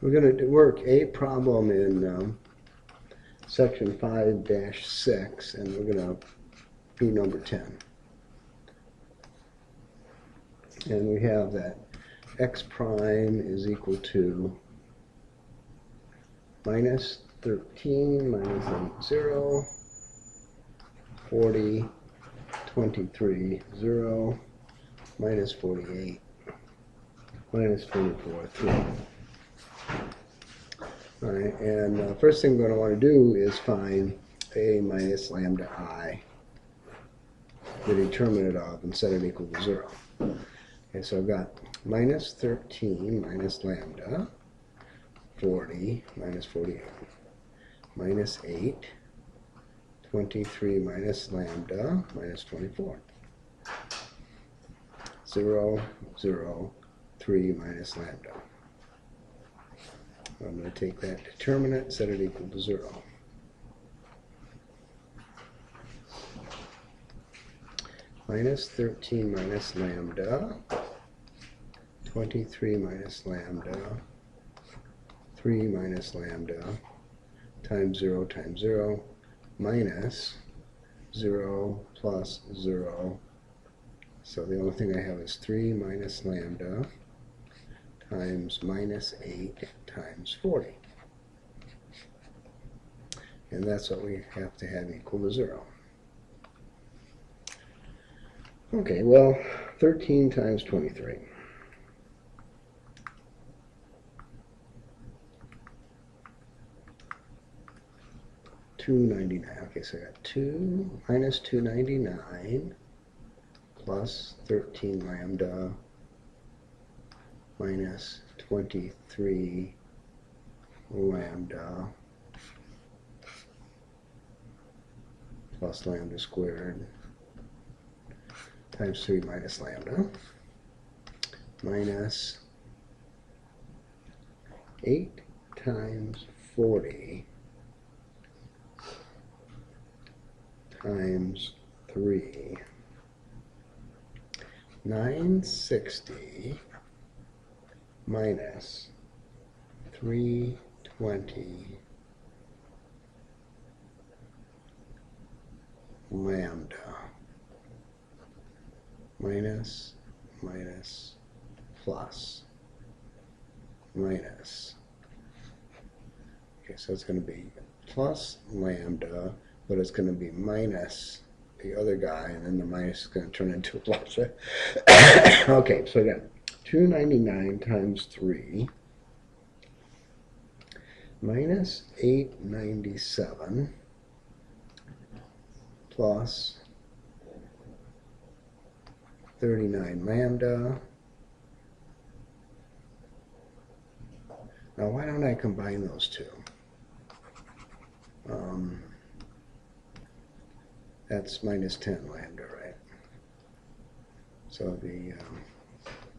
We're going to work a problem in section 5-6, and we're going to be number 10. And we have that x prime is equal to minus 13 minus 8, 0, 40, 23, 0, minus 48, minus 24, 3. All right, and first thing we're going to want to do is find a minus lambda I, the determinant of, and set it equal to 0. Okay, so I've got minus 13 minus lambda, 40 minus 48, minus 8, 23 minus lambda, minus 24. 0, 0, 3 minus lambda. I'm going to take that determinant, set it equal to 0. Minus 13 minus lambda, 23 minus lambda, 3 minus lambda, times 0 times 0, minus 0 plus 0. So the only thing I have is 3 minus lambda times minus 8 times 40. And that's what we have to have equal to 0. Okay, well, 13 times 23. $299. Okay, so I got 2 minus 299 plus 13 lambda minus 23 lambda plus lambda squared times 3 minus lambda minus 8 times 40 times 3, 960 minus 320 lambda minus minus plus minus. Okay, so it's going to be plus lambda, but it's going to be minus the other guy, and then the minus is going to turn into a plus. Okay, so I got 299 times 3 minus 897 plus 39 lambda. Now, why don't I combine those two? That's minus 10 lambda, right? So the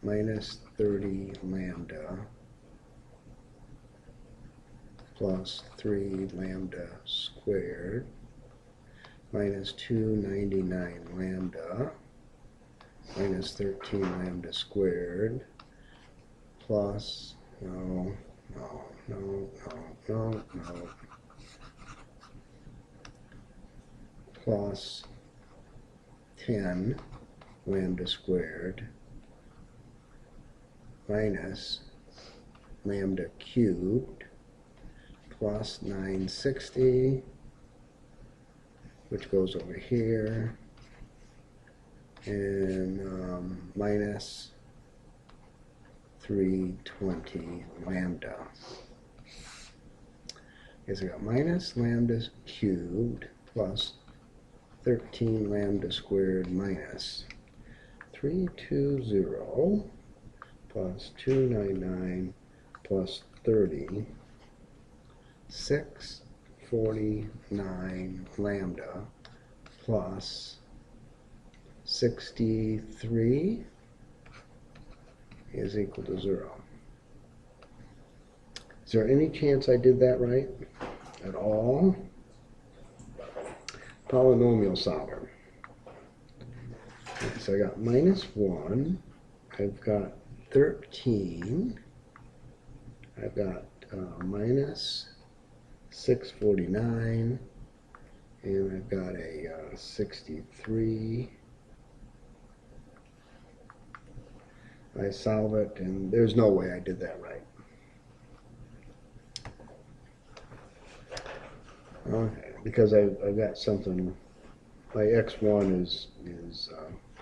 minus 30 lambda plus 3 lambda squared minus 299 lambda minus 13 lambda squared plus, no, plus 10 lambda squared minus lambda cubed plus 960, which goes over here, and minus 320 lambda. Okay, so I got minus lambda cubed plus 13 lambda squared minus 320 plus 299 plus 30, 649 lambda plus 63 is equal to 0. Is there any chance I did that right at all? Polynomial solver. Okay, so I got minus 1, I've got 13, I've got minus 649, and I've got a 63. I solve it, and there's no way I did that right. Okay, because I've got something, my x1 is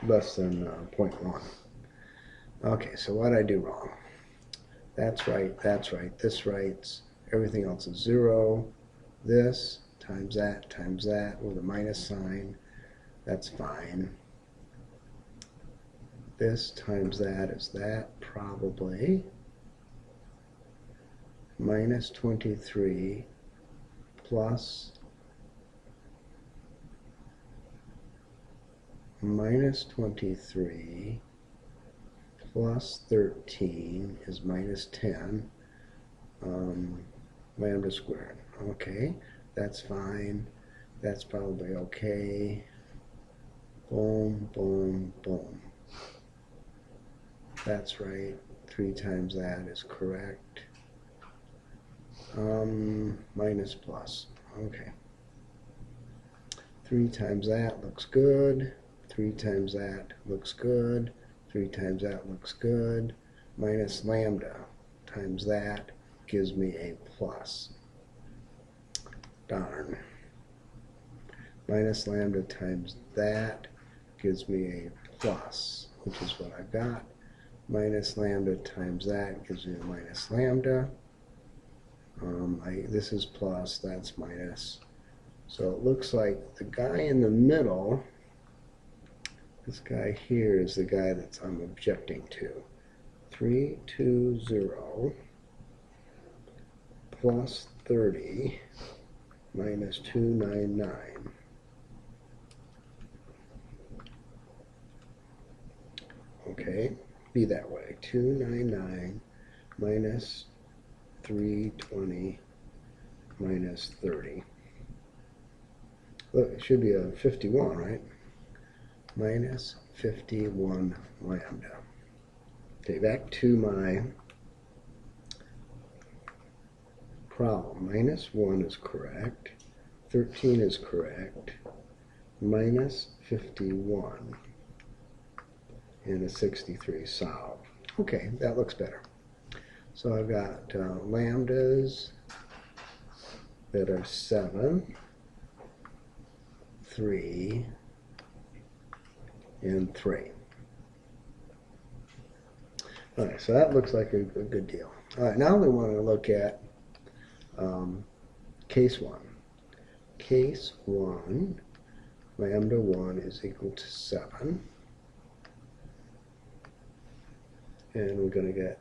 less than 0.1. Okay, so what did I do wrong? That's right, this writes, everything else is 0. This times that with a minus sign, that's fine. This times that is that, probably. Minus 23 plus minus 23 plus 13 is minus 10 lambda squared. Okay, that's fine. That's probably okay. Boom, boom, boom. That's right. 3 times that is correct. Minus plus. Okay. 3 times that looks good. 3 times that looks good. 3 times that looks good. Minus lambda times that gives me a plus. Darn. Minus lambda times that gives me a plus, which is what I've got. Minus lambda times that gives me a minus lambda. This is plus, that's minus. So it looks like the guy in the middle, this guy here is the guy that I'm objecting to. 320 plus 30 minus 299. Okay, be that way. 299 minus 320 minus 30. Look, it should be a 51, right? Minus 51 lambda. Okay, back to my problem. Minus 1 is correct. 13 is correct. Minus 51 and a 63 solved. Okay, that looks better. So I've got lambdas that are 7, 3, and 3. All right, so that looks like a good deal. All right, now we want to look at case 1. Case 1, lambda 1 is equal to 7. And we're going to get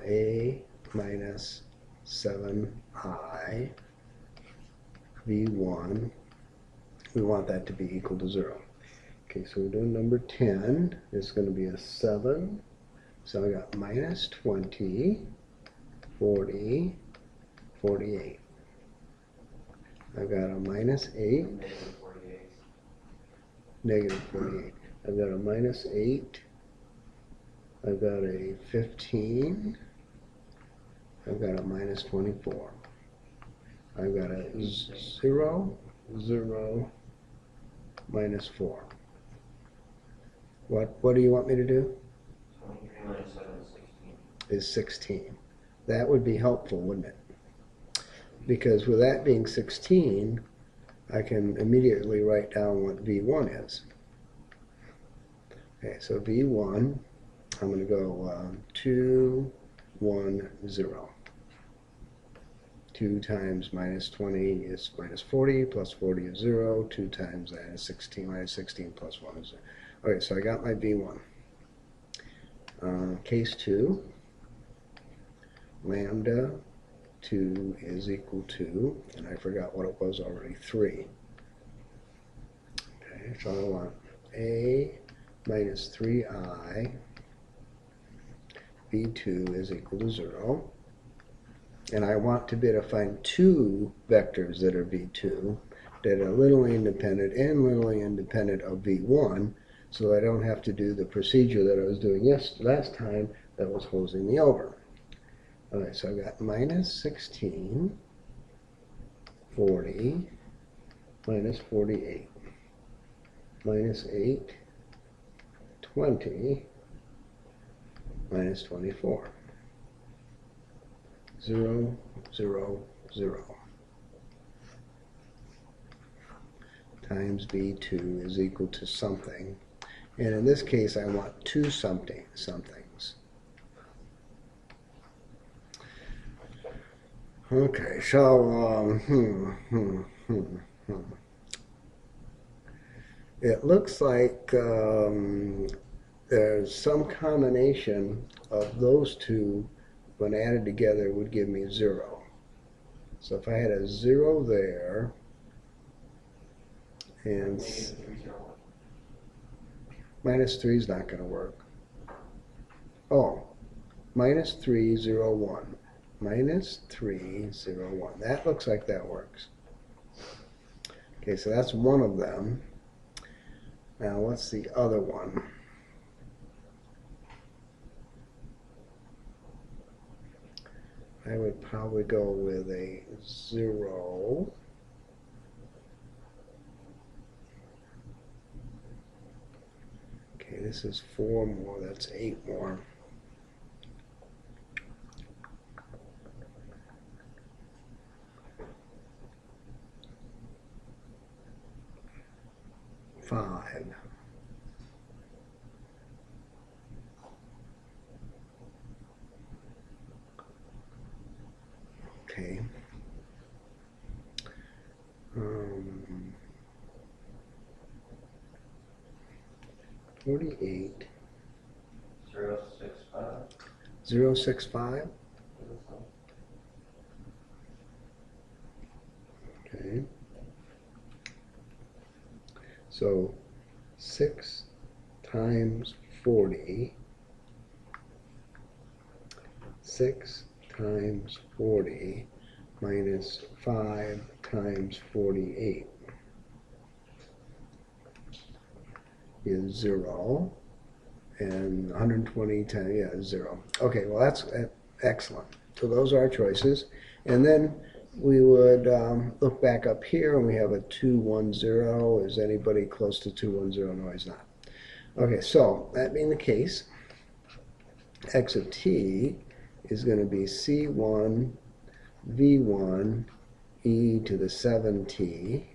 a minus 7I v1. We want that to be equal to 0. Okay, so we're doing number 10. It's going to be a 7. So I got minus 20, 40, 48. I've got a minus 8. Negative 48. I've got a minus 8. I've got a 15. I've got a minus 24. I've got a 0, 0, minus 4. What do you want me to do? 23 minus 7 is 16. Is 16. That would be helpful, wouldn't it? Because with that being 16, I can immediately write down what V1 is. Okay, so V1, I'm going to go 2, 1, 0. 2 times minus 20 is minus 40, plus 40 is 0. 2 times that is 16, minus 16 plus 1 is 0. Okay, so I got my V1. Case 2, lambda 2 is equal to, and I forgot what it was already, 3. Okay, so I want a minus 3I v2 is equal to 0. And I want to be able to find 2 vectors that are v2 that are linearly independent and linearly independent of v1, so I don't have to do the procedure that I was doing last time that was hosing me over. All right, so I've got minus 16, 40, minus 48, minus 8, 20, minus 24. 0, 0, 0. Times B2 is equal to something. And in this case, I want two somethings. Okay, so, it looks like there's some combination of those two when added together would give me 0. So if I had a 0 there, and minus 3 is not going to work. Oh, minus 3, 0, 1. Minus 3, 0, 1. That looks like that works. Okay, so that's one of them. Now, what's the other one? I would probably go with a 0. Okay, this is 4 more, that's 8 more. Five. Okay. 48. 065. 065. Okay. So 6 times 40. 6 times 40 minus 5 times 48 is 0. And 120 times, yeah, 0. Okay, well that's excellent. So those are our choices. And then we would look back up here and we have a 210. Is anybody close to 210? No, he's not. Okay, so that being the case, x of t is going to be c1 v1 e to the 7t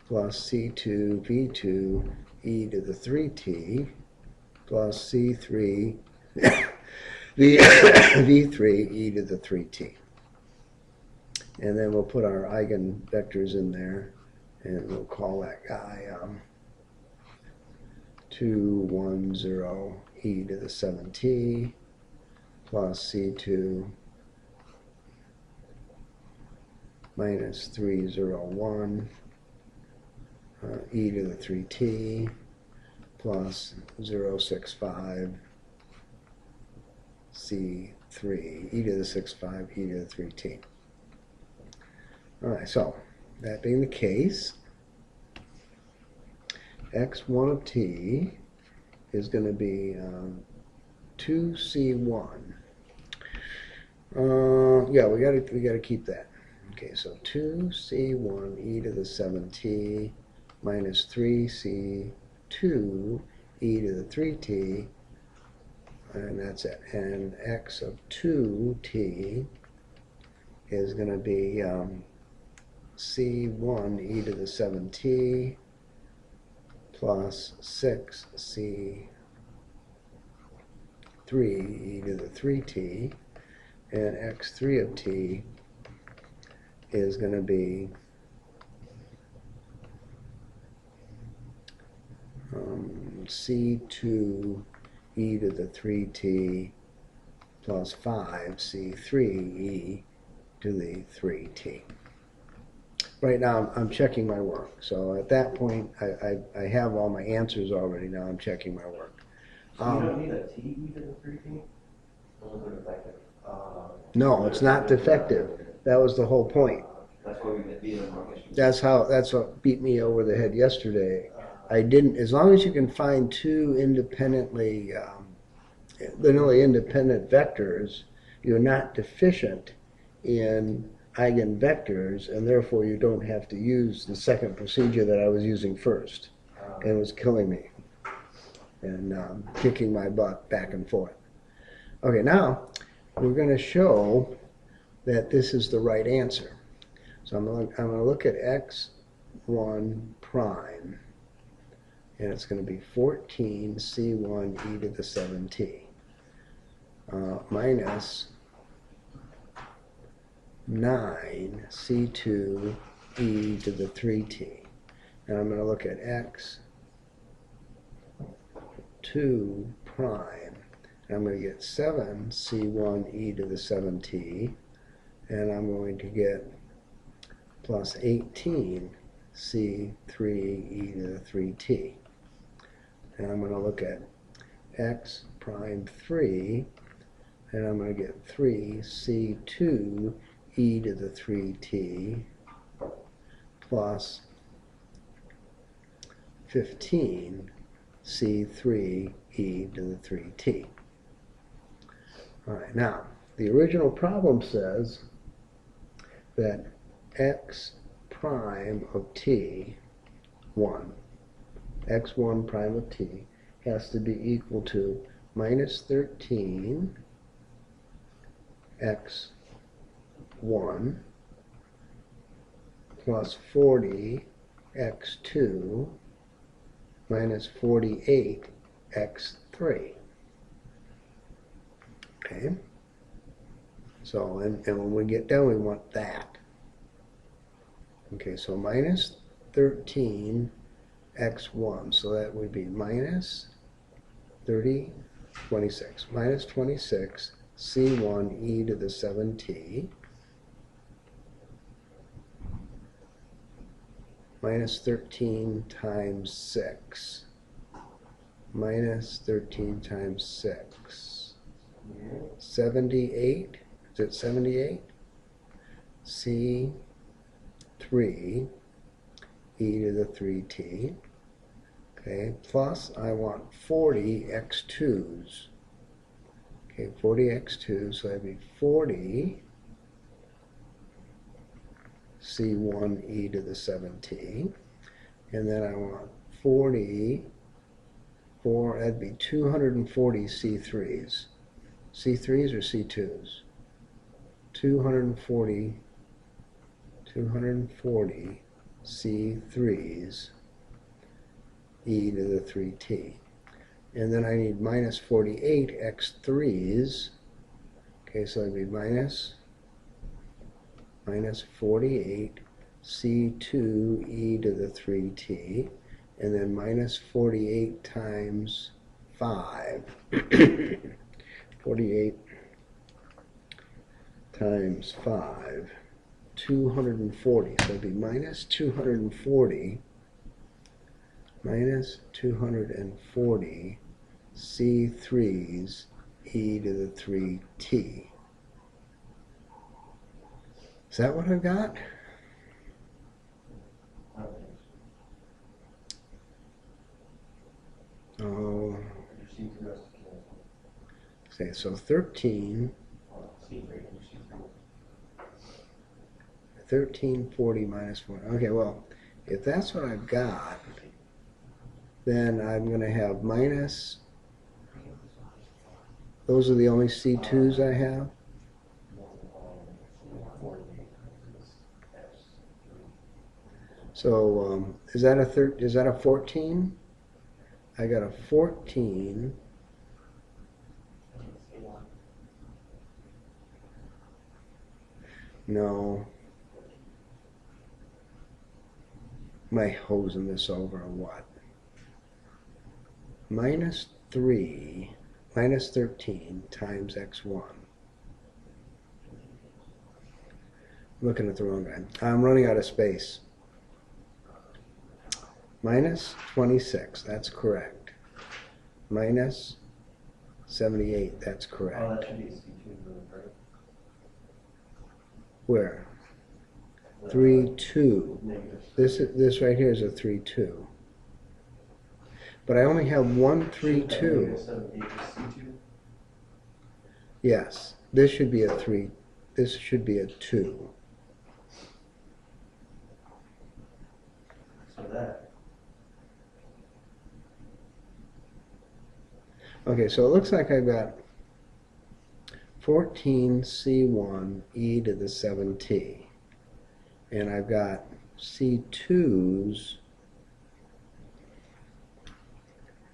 plus c2 v2 e to the 3t plus c3 v3 e to the 3t. And then we'll put our eigenvectors in there, and we'll call that guy 210 e to the 7t plus c2 minus 301 e to the 3t plus 065 c3 e to the 65 e to the 3t. All right, so that being the case, x1 of t is going to be 2c1. Yeah, we gotta keep that. Okay, so 2c1 e to the 7t minus 3c2 e to the 3t, and that's it. And x of 2t is going to be c1 e to the 7t plus 6c3 e to the 3t, and x3 of t is going to be c2 e to the 3t plus 5c3e to the 3t. Right now I'm checking my work. So at that point I have all my answers already. Now I'm checking my work. So you don't need a T to the 3T? Defective. No, it's not defective. That was the whole point. That's why we beat them wrong. That's what beat me over the head yesterday. I didn't, as long as you can find two independently, linearly independent vectors, you're not deficient in eigenvectors, and therefore you don't have to use the second procedure that I was using first. And it was killing me and kicking my butt back and forth. Okay, now we're going to show that this is the right answer. So I'm going to look at x1 prime, and it's going to be 14 c1 e to the 7t minus 9 c2 e to the 3t. And I'm going to look at x2 prime, and I'm going to get 7 c1 e to the 7t, and I'm going to get plus 18 c3 e to the 3t. And I'm going to look at x prime 3, and I'm going to get 3 c2 e to the 3t plus 15 c3 e to the 3t. All right, now the original problem says that x prime of t, 1, x1 prime of t has to be equal to minus 13 x1 plus 40 x2 minus 48 x3. Okay, so and when we get done we want that. Okay, so minus 13 x1, so that would be minus 26 minus 26 c1 e to the 7t minus 13 times 6 minus 13 times 6, 78, is it 78? C3 e to the 3t, okay, plus I want 40 x2s, okay, 40 x2s, so that'd be 40 c1 e to the 7t, and then I want 44, that'd be 240 c3s. C3s or C2s? 240 C3s e to the 3t. And then I need minus 48 x3s. Okay, so that'd be minus 48 c2 e to the 3t. And then minus 48 times 5. 48 times 5, 240. So it'd be minus 240 C3s e to the 3t. Is that what I've got? Oh. Okay, so 1340 minus 4. Okay, well, if that's what I've got, then I'm going to have minus, those are the only C2s I have? So is that a 14? I got a 14. No. Am I hosing this over or what? Minus 13 times x1. I'm looking at the wrong guy. I'm running out of space. Minus 26, that's correct. Minus 78, that's correct. Oh, that should be C2, right? Where? 3, 2. Negative. This right here is a 3, 2. But I only have one 3, 2. C2? Yes. this should be a 3, this should be a 2. So that. Okay, so it looks like I've got 14C1 e to the 7t. And I've got C2's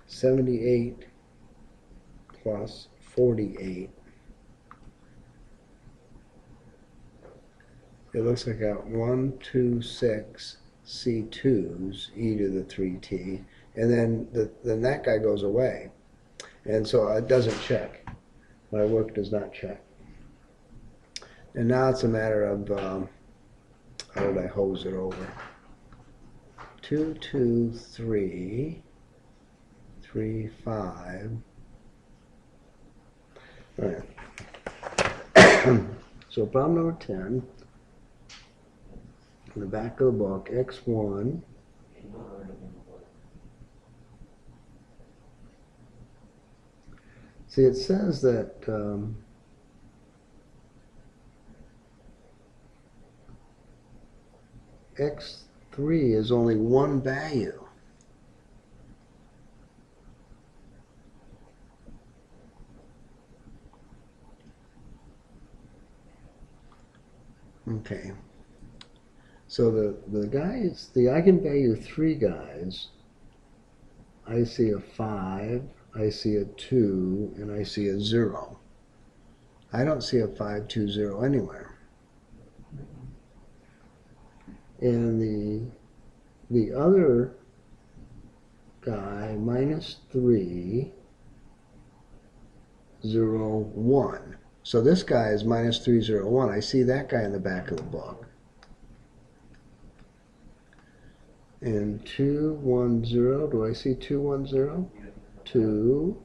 78 plus 48. It looks like I got 126 C2's e to the 3t, and then that guy goes away, and so it doesn't check. My work does not check. And now it's a matter of how did I hose it over? 2, 2, 3, 3, 5. All right. So problem number 10. In the back of the book, X1 see, it says that X3 is only one value. Okay. So the guys, the eigenvalue 3 guys, I see a 5, I see a 2, and I see a 0. I don't see a 5, 2, 0 anywhere. And the other guy, minus 3, 0, 1. So this guy is minus 3, 0, 1. I see that guy in the back of the book. And 2, 1, 0. Do I see 2, 1, 0? 2,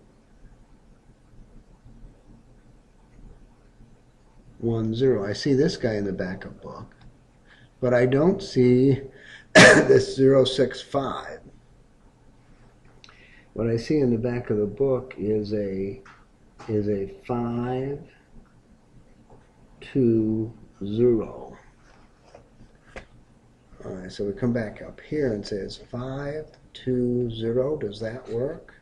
1, 0. I see this guy in the backup book, but I don't see this 0, 6, 5. What I see in the back of the book is a 5, 2, 0. All right, so we come back up here and say it's 5, 2, 0. Does that work?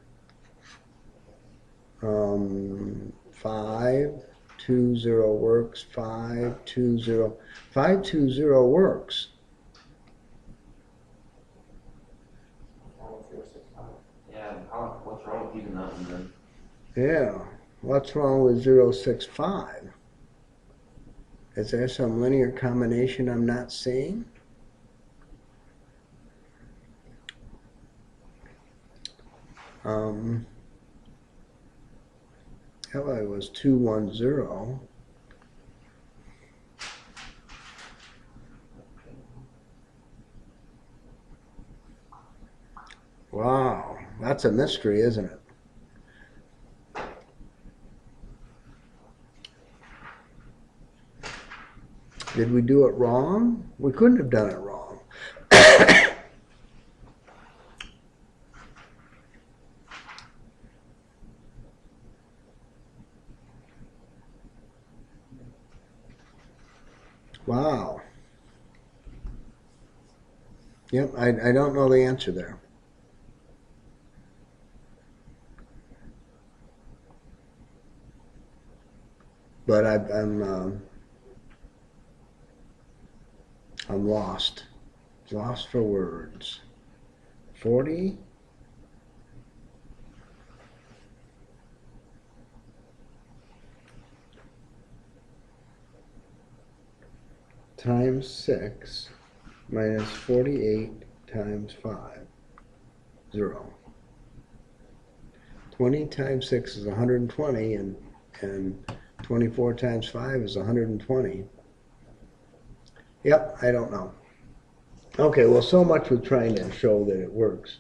5, 2, 0 works. 5, 2, 0. 5, 2, 0 works. Yeah, what's wrong with using that one then? Yeah, what's wrong with 0, 6, 5? Is there some linear combination I'm not seeing? Hell, it was 2, 1, 0. Wow, that's a mystery, isn't it? Did we do it wrong? We couldn't have done it wrong. Wow. Yep, I don't know the answer there. But I'm lost. Lost for words. 40? Times 6 minus 48 times 5. 0. 20 times 6 is 120, and 24 times 5 is 120. Yep, I don't know. Okay, well, so much with trying to show that it works.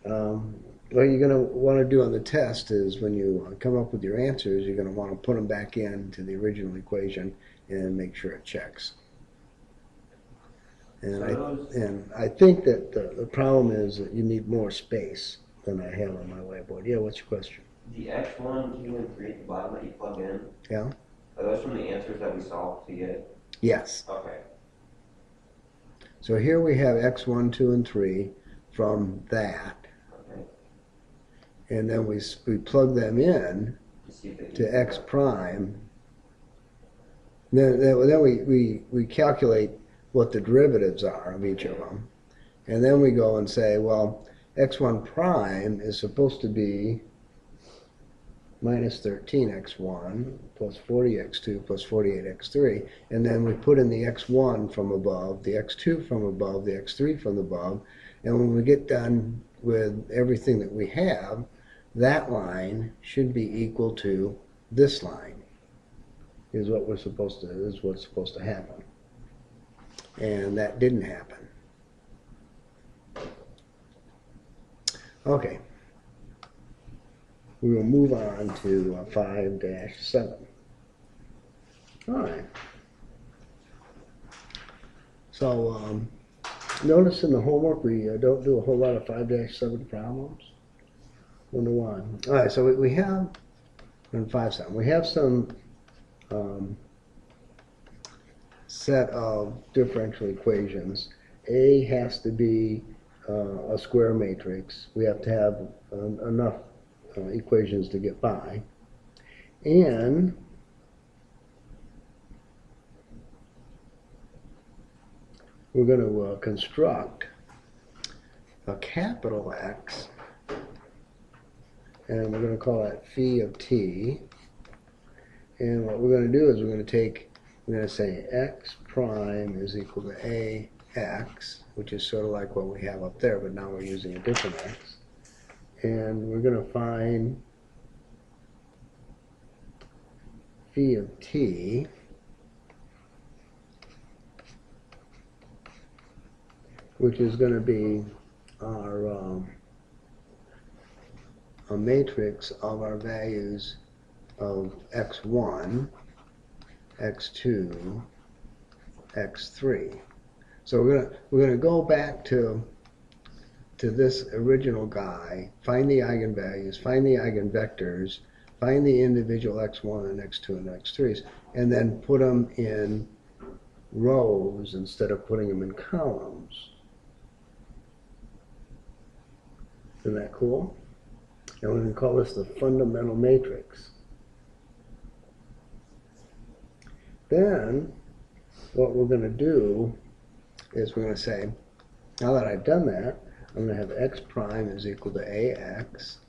What you're going to want to do on the test is when you come up with your answers, you're going to want to put them back into the original equation and make sure it checks. And I think that the problem is that you need more space than I have on my whiteboard. Yeah, what's your question? The X1, 2, and 3 at the bottom that you plug in. Yeah. Are those from the answers that we solved to get? Yes. Okay. So here we have x, 1, 2, and 3 from that. Okay. And then we plug them in To see if they to equal x out. prime. Then we calculate what the derivatives are of each of them. And then we go and say, well, x1 prime is supposed to be minus 13x1 plus 40x2 plus 48x3. And then we put in the x1 from above, the x2 from above, the x3 from above. And when we get done with everything that we have, that line should be equal to this line, is what's supposed to happen. And that didn't happen. Okay. We will move on to 5-7. All right. So notice in the homework we don't do a whole lot of 5-7 problems. 1-to-1. All right, so we have, in 5-7, we have some set of differential equations. A has to be a square matrix. We have to have enough equations to get by. And we're going to construct a capital X, and we're going to call that phi of t. And what we're going to do is we're going to say x prime is equal to ax, which is sort of like what we have up there, but now we're using a different x. And we're going to find phi of t, which is going to be our a matrix of our values of x1, x2, x3. So we're gonna go back to this original guy, find the eigenvalues, find the eigenvectors, find the individual x1 and x2 and x3s, and then put them in rows instead of putting them in columns. Isn't that cool? And we're going to call this the fundamental matrix. Then what we're going to do is we're going to say, now that I've done that, I'm going to have x prime is equal to ax,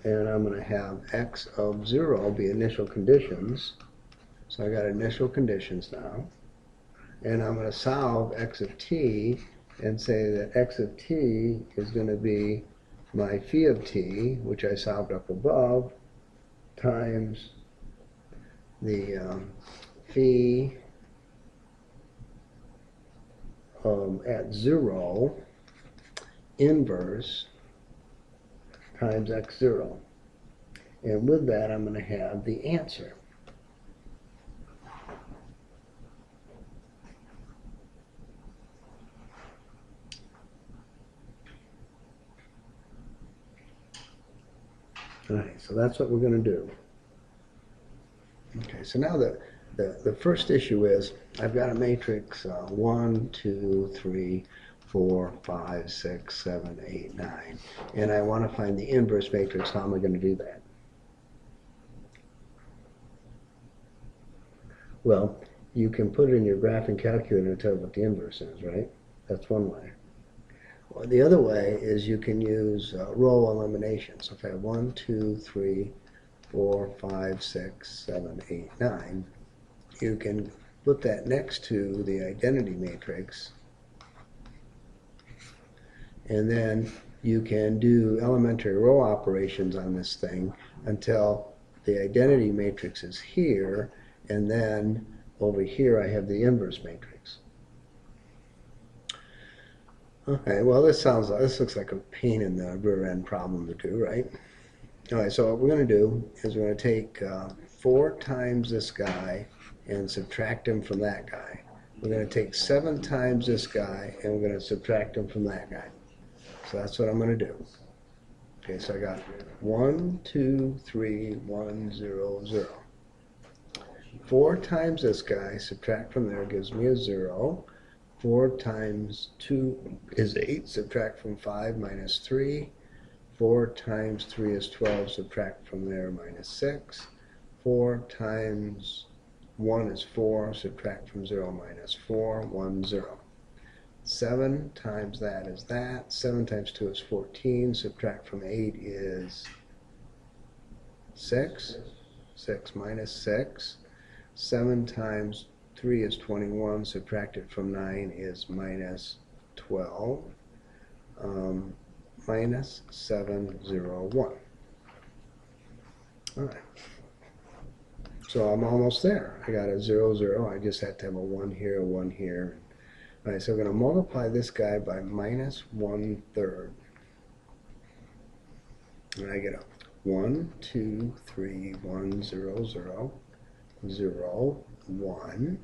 and I'm going to have x of 0 be initial conditions. So I got initial conditions now. And I'm going to solve x of t and say that x of t is going to be my phi of t, which I solved up above, times the phi at 0 inverse times x0. And with that, I'm going to have the answer. All right, so that's what we're going to do. Okay, so now the first issue is I've got a matrix 1, 2, 3, 4, 5, 6, 7, 8, 9, and I want to find the inverse matrix. How am I going to do that? Well, you can put it in your graphing calculator and tell what the inverse is, right? That's one way. Well, the other way is you can use row elimination. So if I have 1, 2, 3, 4, 5, 6, 7, 8, 9, you can put that next to the identity matrix, and then you can do elementary row operations on this thing until the identity matrix is here, and then over here I have the inverse matrix. Okay, well this looks like a pain in the rear end problem to do, right? All right, so what we're going to do is we're going to take 4 times this guy and subtract him from that guy. We're going to take 7 times this guy and we're going to subtract him from that guy. So that's what I'm going to do. Okay, so I got 1, 2, 3, 1, 0, 0. 4 times this guy, subtract from there, gives me a 0. 4 times 2 is 8, subtract from 5, minus 3. 4 times 3 is 12, subtract from there, minus 6. 4 times 1 is 4, subtract from 0, minus 4, 1, 0. 7 times that is that. 7 times 2 is 14, subtract from 8 is 6. 6 minus 6. 7 times 3 is 21, subtracted from 9 is minus 12. Minus 701. All right. So I'm almost there. I got a 0, 0. I just have to have a 1 here, a 1 here. All right, so I'm going to multiply this guy by minus 1/3. And I get a 1, 2, 3, 1, 0, 0, 0, 1,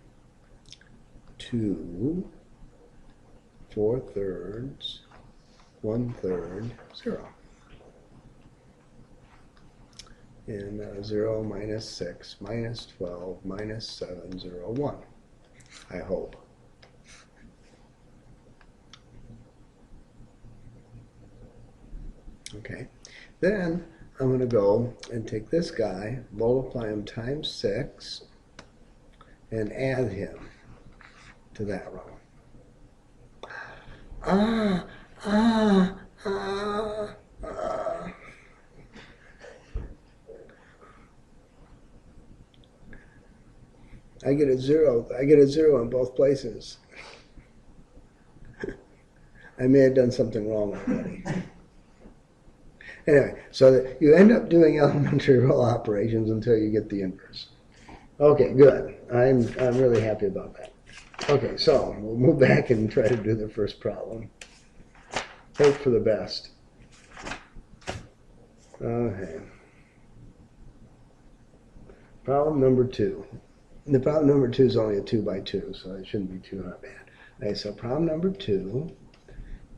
2, 4/3, 1/3, 0. And 0 minus 6 minus 12 minus 7, 0, 1. I hope. Okay. Then I'm going to go and take this guy, multiply him times 6, and add him to that row. I get a 0. I get a 0 in both places. I may have done something wrong already. Anyway, so you end up doing elementary row operations until you get the inverse. Okay, good. I'm really happy about that. Okay, so we'll move back and try to do the first problem. Hope for the best. Okay. Problem number 2. The problem number 2 is only a 2 by 2, so it shouldn't be too bad. Okay, so problem number 2,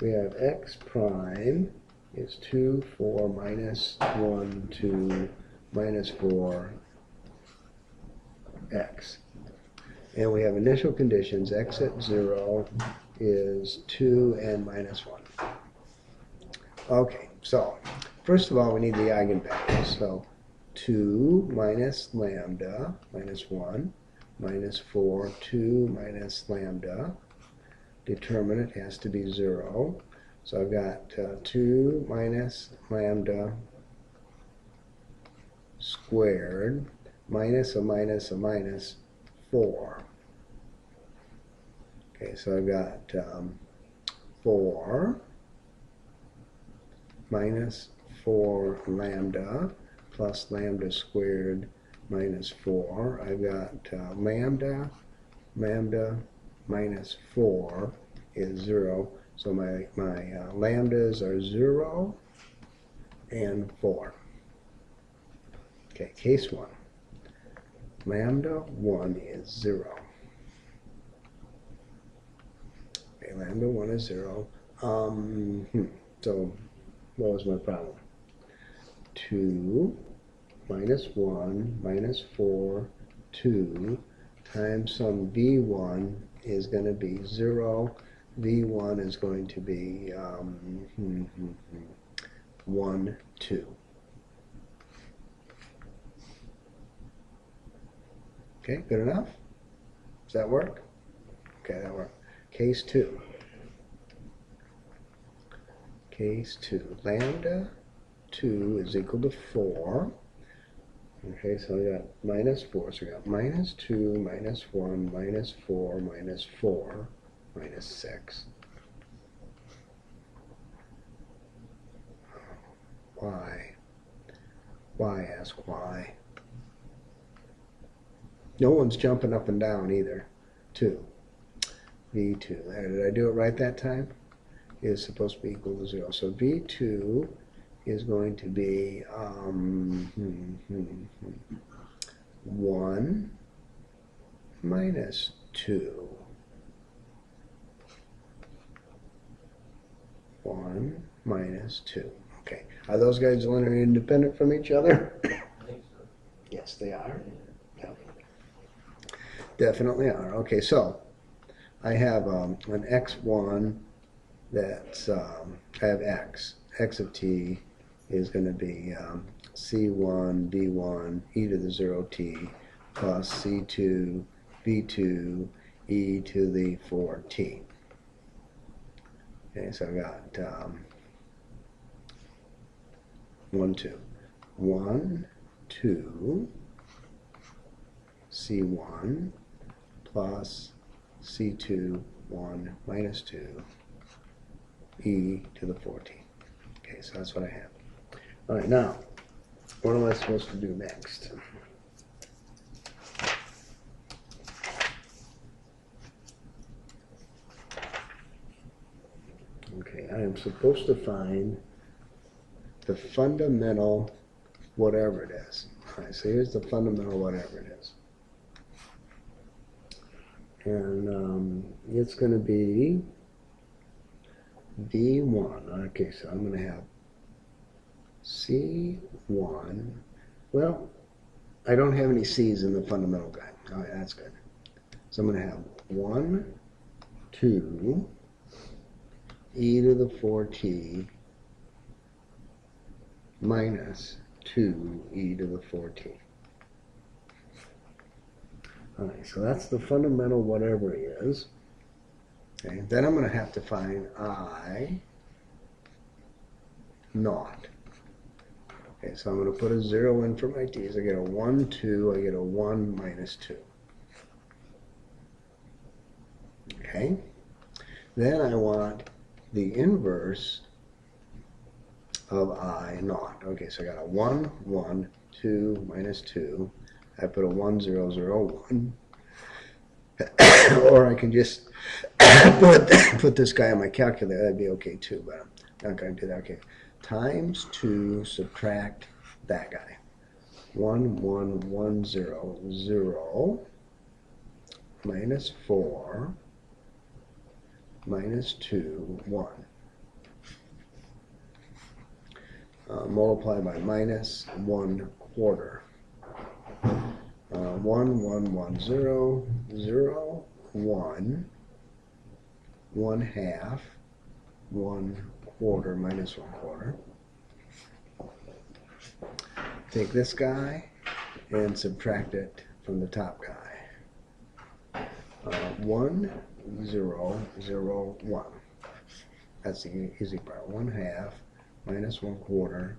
we have x prime is 2, 4, minus 1, 2, minus 4, x. And we have initial conditions. X at 0 is 2 and minus 1. Okay, so first of all, we need the eigenvalues. So 2 minus lambda minus 1 minus 4, 2 minus lambda. Determinant has to be 0. So I've got 2 minus lambda squared minus a minus a minus 4. Okay, so I've got 4 minus 4 lambda plus lambda squared minus 4. I've got lambda minus 4 is 0. So my lambdas are 0 and 4. Okay, case 1. Lambda 1 is 0. Okay, lambda 1 is 0. So what was my problem? 2 minus 1 minus 4, 2 times some v1 is going to be 0. v1 is going to be 1, 2. Okay, good enough? Does that work? Okay, that worked. Case 2. Case 2. Lambda 2 is equal to 4. Okay, so we got minus 4. So we got minus 2, minus 1, minus 4, minus 4, minus 6. Why? Why, ask why? No one's jumping up and down either. 2. V2. Did I do it right that time? Is supposed to be equal to 0. So V2 is going to be 1 minus 2. 1 minus 2. Okay. Are those guys linearly independent from each other? I think so. Yes, they are. Yep. Definitely are. Okay, so I have an x1 that's, I have x. X of t is going to be c1 v1 e to the 0t plus c2 v2 e to the 4t. Okay, so I've got 1, 2. 1, 2, c1 plus c2, 1 minus 2, e to the 4t. Okay, so that's what I have. All right, now, what am I supposed to do next? Okay, I am supposed to find the fundamental whatever it is. All right, so here's the fundamental whatever it is. And it's going to be V1. Okay, so I'm going to have C1. Well, I don't have any C's in the fundamental guy. All right, that's good. So I'm going to have 1, 2, e to the 4t minus 2 e to the 4t. All right, so that's the fundamental whatever it is. Okay, then I'm going to have to find I naught. Okay, so I'm going to put a 0 in for my t's. I get a 1, 2. I get a 1 minus 2. Okay, then I want the inverse of I naught. Okay, so I got a 1, 1, 2 minus 2. I put a 1, 0, 0, 1. Or I can just put this guy on my calculator. That'd be okay too, but I'm not going to do that. Okay, times 2 subtract that guy. 1, 1, 1, 0, 0 minus 4 minus 2, 1. Multiply by minus 1 quarter. 1, 1, 1, 0, 0, 1, 1 half, 1 quarter minus 1 quarter. Take this guy and subtract it from the top guy. 1, 0, 0, 1. That's the easy part. 1 half minus 1 quarter.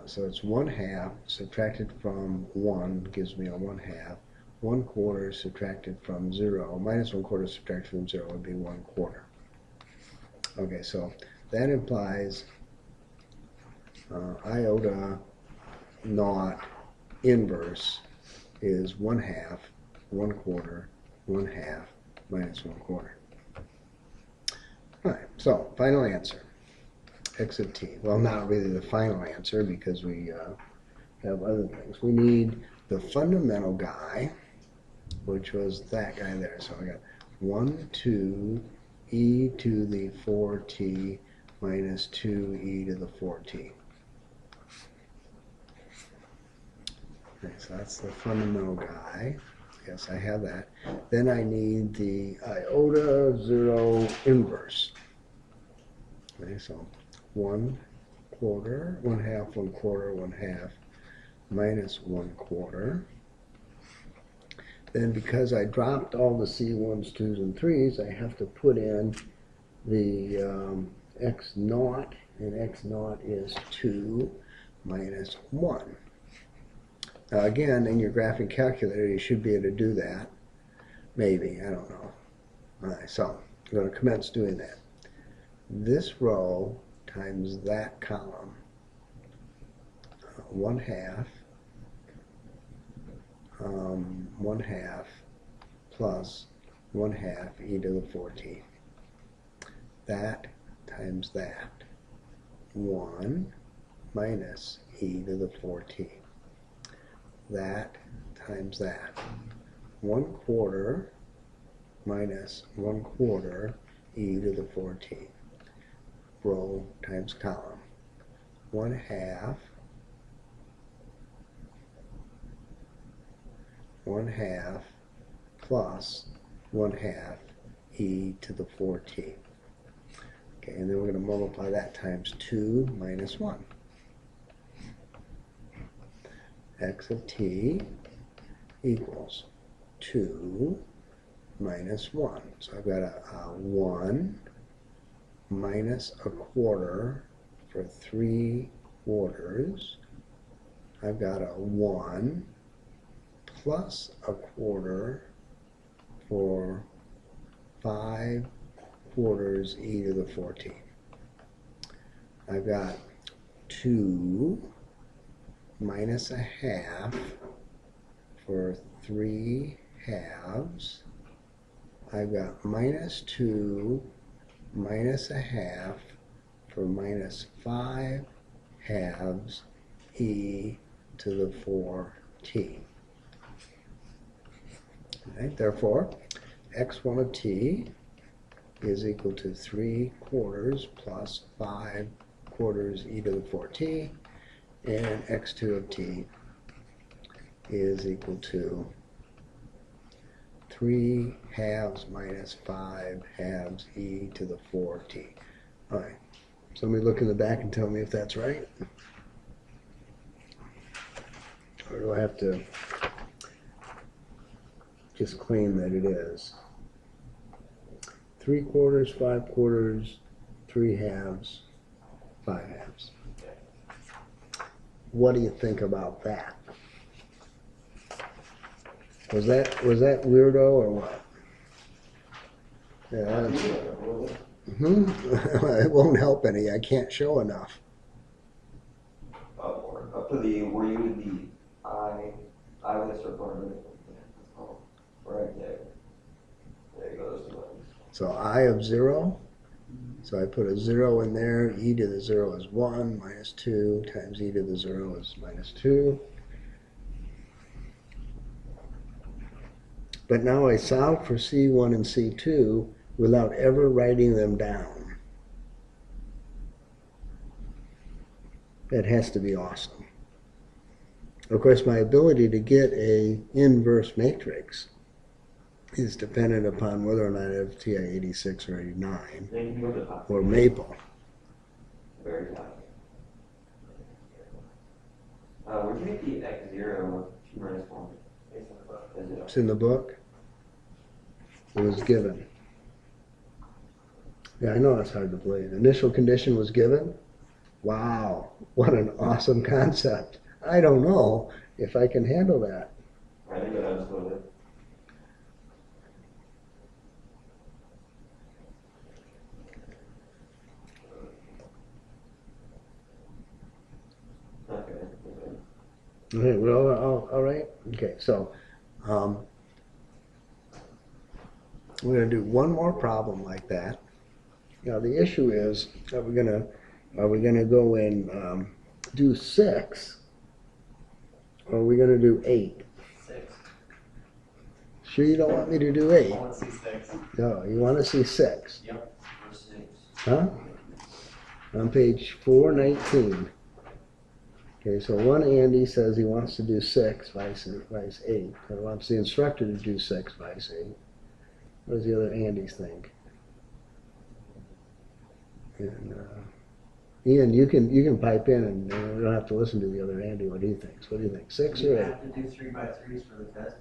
So it's 1 half subtracted from 1 gives me a 1 half. 1 quarter subtracted from 0 minus 1 quarter subtracted from 0 would be 1 quarter. Okay, so that implies iota naught inverse is 1 half, 1 quarter, 1 half minus 1 quarter. All right, so final answer. X of t. Well, not really the final answer because we have other things. We need the fundamental guy, which was that guy there. So I got 1, 2, e to the 4t minus 2 e to the 4t. Okay, so that's the fundamental guy. Yes, I have that. Then I need the iota 0 inverse. Okay, so 1 quarter, 1 half, 1 quarter, 1 half, minus 1 quarter. Then because I dropped all the C1s, 2s, and 3s, I have to put in the x naught, and x naught is 2 minus 1. Now again, in your graphing calculator, you should be able to do that. Maybe, I don't know. All right, so I'm going to commence doing that. This row times that column, 1 half, 1 half plus 1 half e to the 4t. That times that, 1 minus e to the 4t. That times that, 1 quarter minus 1 quarter e to the 4t. Row times column. 1 half, 1 half plus 1/2 e to the 4t. Okay, and then we're going to multiply that times 2 minus 1. X of t equals 2 minus 1. So I've got a 1 minus a quarter for 3 quarters. I've got a 1 plus a quarter for 5 quarters e to the 14. I've got 2 minus a half for 3 halves. I've got minus 2 minus a half for minus 5 halves e to the 4t. Right, therefore, x1 of t is equal to 3 quarters plus 5 quarters e to the 4t, and x2 of t is equal to 3 halves minus 5 halves e to the 4t. All right, somebody look in the back and tell me if that's right. Or do I have to just claim that it is? 3 quarters, 5 quarters, 3 halves, 5 halves. What do you think about that? Was that weirdo or what? Yeah, it won't help any. I can't show enough. Up to the where you did the I with a circle. Oh, right there. There you go. Those 2 buttons. So I of 0. So I put a 0 in there. E to the 0 is 1 minus 2 times e to the 0 is minus 2. But now I solve for C1 and C2 without ever writing them down. That has to be awesome. Of course, my ability to get a inverse matrix is dependent upon whether or not I have TI 86 or 89 Then you can go to the top. or Maple. Very top. Where'd you get the x0 2 minus 1? It's in the book. It was given. Yeah, I know that's hard to believe. Initial condition was given. Wow, what an awesome concept. I don't know if I can handle that. I think I just loaded. Okay, well, all right. Okay, so we're going to do one more problem like that. Now the issue is, are we going to go and do 6, or are we going to do 8? 6. Sure you don't want me to do 8? I want to see 6. No, you want to see 6. Yep. For 6. Huh? On page 419. Okay, so one Andy says he wants to do 6 vice 8. Or wants the instructor to do 6 vice 8. What does the other Andys think? And Ian, you can pipe in, and we don't have to listen to the other Andy what he thinks. What do you think? 6 You or 8? have to do 3 by 3s for the test.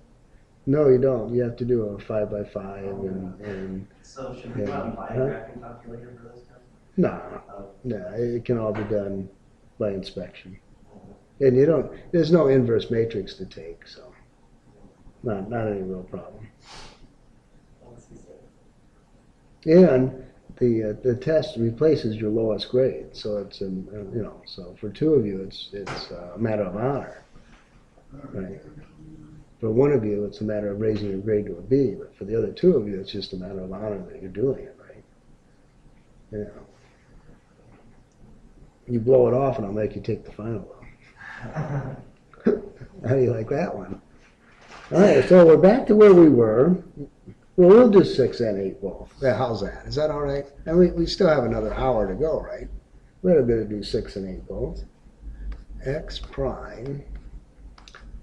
No, you don't. You have to do a 5 by 5 and So should we go out and buy a graphing calculator for this test? no, it can all be done by inspection. And you don't. There's no inverse matrix to take, so not any real problem. And the test replaces your lowest grade, so it's so for 2 of you it's a matter of honor, right? For 1 of you it's a matter of raising your grade to a B, but for the other 2 of you it's just a matter of honor that you're doing it, right? You know, you blow it off and I'll make you take the final one. How do you like that one? All right, so we're back to where we were. Well, we'll do 6 and 8 both. Yeah, how's that? Is that all right? And we still have another hour to go, right? We're going to do 6 and 8 both. X prime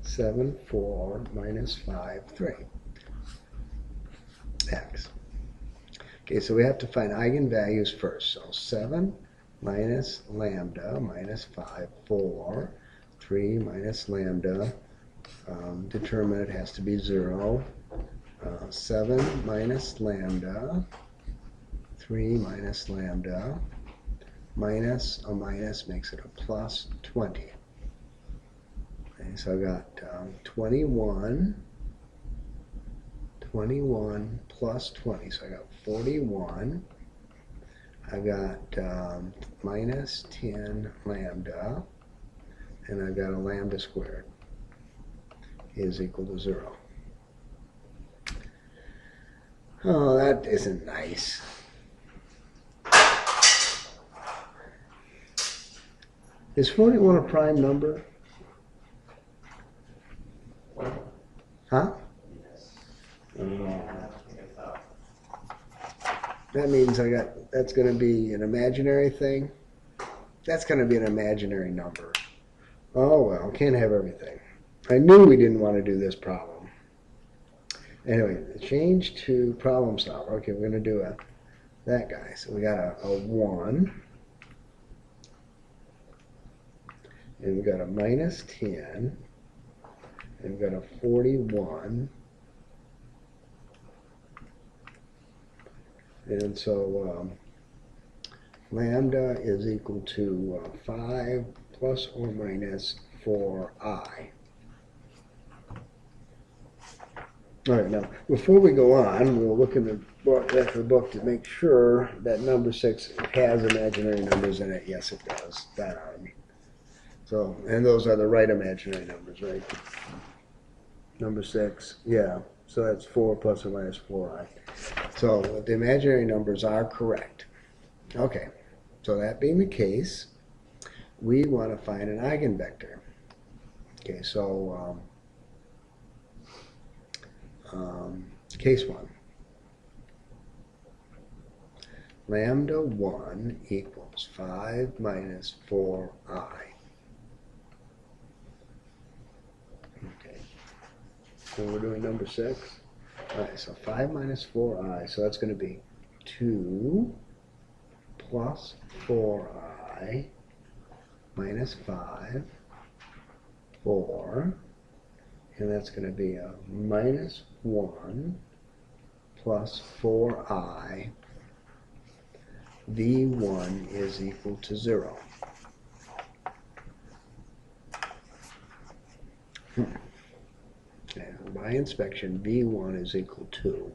7, 4 minus 5, 3. x. Okay, so we have to find eigenvalues first. So 7 minus lambda minus 5, 4, 3 minus lambda, determinant has to be 0. 7 minus lambda, 3 minus lambda, minus a minus makes it a plus 20. Okay, so I got 21 plus 20, so I got 41. I got minus 10 lambda, and I got a lambda squared is equal to 0. Oh, that isn't nice. Is 41 a prime number? Huh? That means that's going to be an imaginary thing. That's going to be an imaginary number. Oh well, can't have everything. I knew we didn't want to do this problem. Anyway, change to problem solver. Okay, we're going to do that guy. So we got a 1. And we got a minus 10. And we got a 41. And so lambda is equal to 5 plus or minus 4i. All right, now before we go on, we'll look in the book to make sure that number 6 has imaginary numbers in it. Yes, it does. So, and those are the right imaginary numbers, right? Number 6, yeah. So that's 4 plus or minus 4i. So the imaginary numbers are correct. Okay, so that being the case, we want to find an eigenvector. Okay, so case 1. Lambda 1 equals 5 minus 4i. Okay, so we're doing number 6. All right, so 5 minus 4i, so that's going to be 2 plus 4i minus 5, 4, and that's going to be a minus 1 plus 4i. V1 is equal to 0. And by inspection, V1 is equal to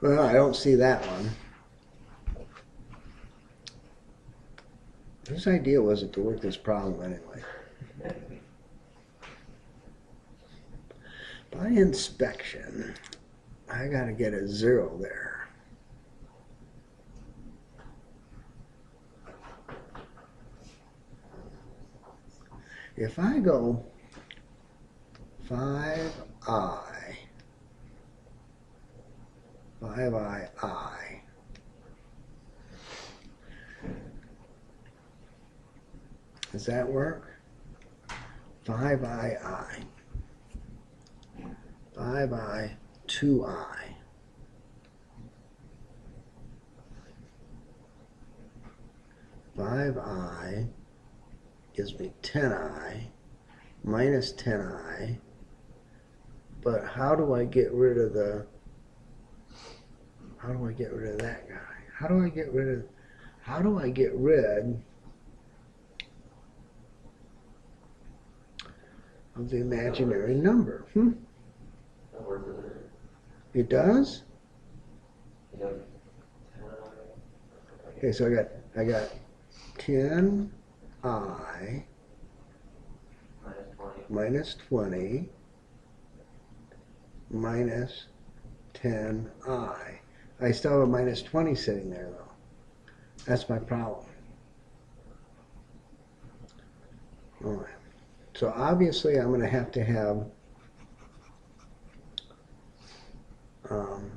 well, I don't see that one. Whose idea was it to work this problem anyway? By inspection, I got to get a 0 there. If I go 5i, does that work? 5i, 5i, 2i. Five I gives me 10i minus 10i. But how do I get rid of that guy? How do I get rid of the imaginary number? That works, doesn't it? It does? Yep. Okay, so I got 10I minus 20. minus 20 minus 10I. I still have a minus 20 sitting there though. That's my problem. All right. So obviously I'm going to have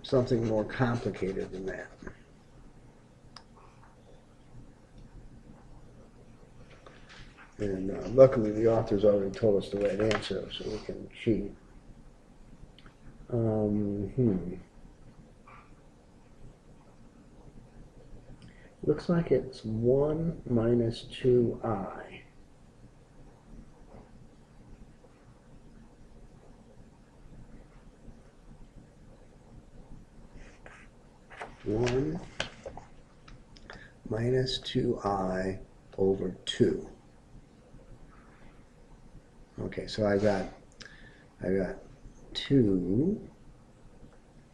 something more complicated than that. And luckily the author's already told us the right answer, so we can cheat. Looks like it's 1 minus 2I. One minus 2I over 2. Okay, so I got 2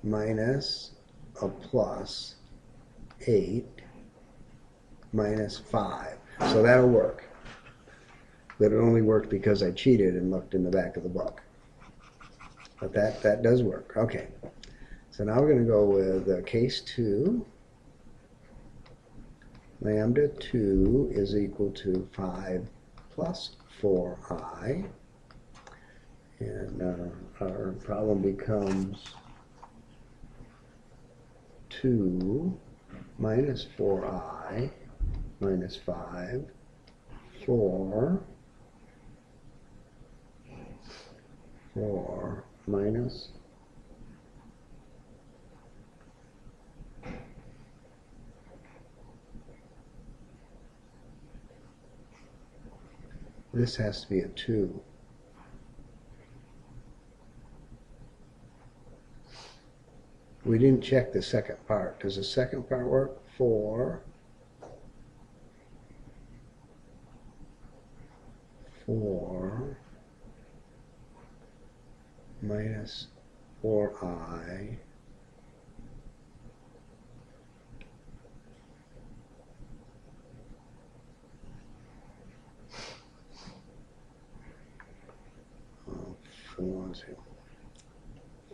minus a plus 8 minus 5. So that'll work. But it only worked because I cheated and looked in the back of the book. But that does work. Okay. So now we're going to go with case 2. Lambda 2 is equal to 5 plus 4I. And our problem becomes 2 minus 4I minus 5, 4 minus this has to be a 2. We didn't check the second part. Does the second part work? 4 minus 4I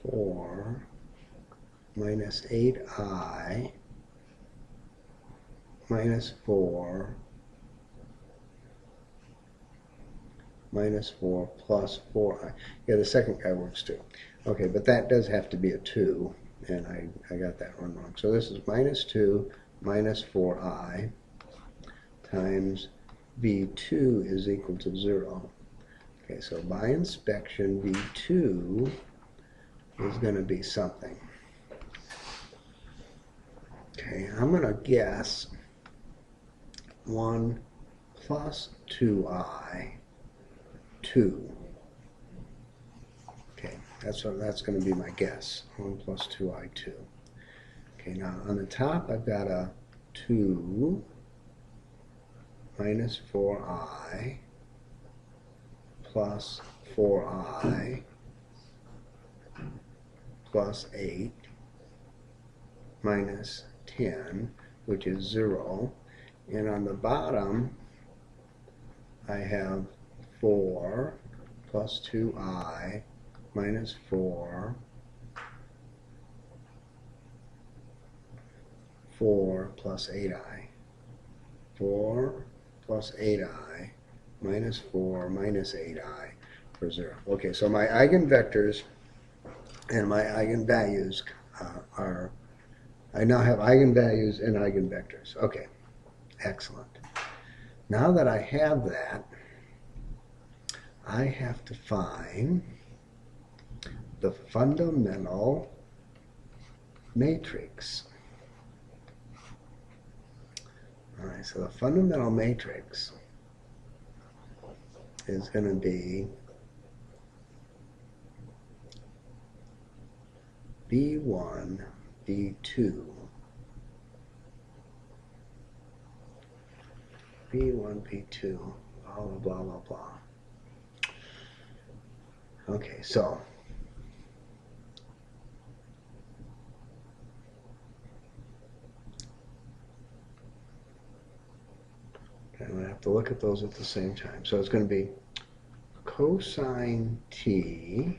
four minus 8I minus 4 minus 4 plus 4I. Yeah, the second guy works too. Okay, but that does have to be a 2, and I got that one wrong. So this is minus 2 minus 4I times V2 is equal to 0. Okay, so by inspection, V2 is going to be something. Okay, I'm going to guess 1 plus 2I, 2. Okay, that's going to be my guess. 1 plus 2I, 2. Okay, now on the top I've got a 2 minus 4I plus 4I plus 8 minus 10, which is 0. And on the bottom, I have 4 plus 2I minus 4, 4 plus 8I. 4 plus 8I minus 4 minus 8I for 0. Okay, so my eigenvectors and my eigenvalues are, I now have eigenvalues and eigenvectors. Okay, excellent. Now that I have that, I have to find the fundamental matrix. All right, so the fundamental matrix is going to be B1, B2, B1, B2, blah, blah, blah, blah, blah. Okay, so I'm going to have to look at those at the same time. So it's going to be cosine t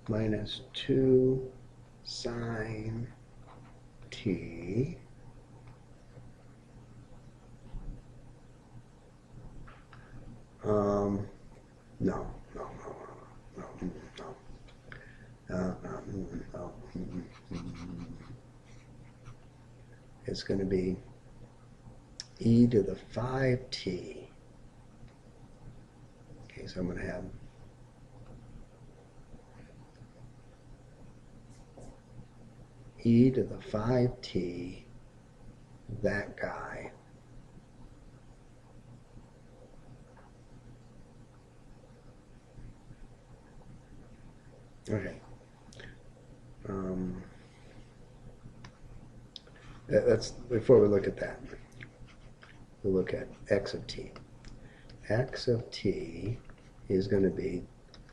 minus 2 sine t no. It's going to be e to the 5t. Okay, so I'm going to have e to the 5t, that guy, okay. That's before we look at that. We'll look at x of t. X of t is going to be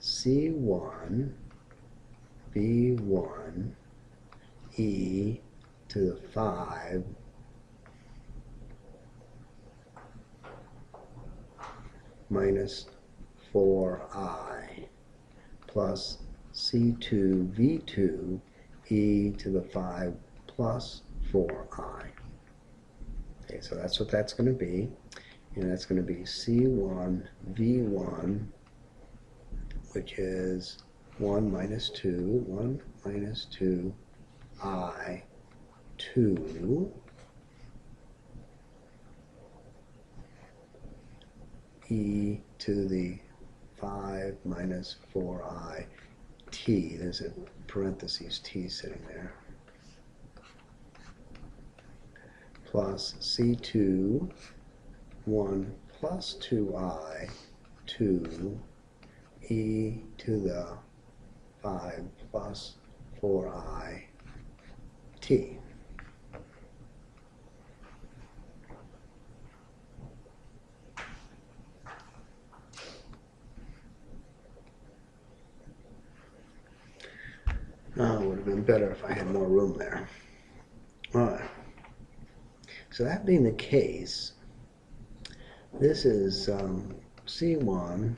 c1 v1 e to the 5 minus 4i plus c2 v2 e to the 5 plus 4i. Okay, so that's what that's going to be. And that's going to be c1 v1, which is 1 minus 2 I 2 e to the 5 minus 4i t. There's a parentheses t sitting there. Plus c2 1 plus 2i 2 e to the 5 plus 4i t. Oh, it would have been better if I had more room there. All right. So that being the case, this is C1,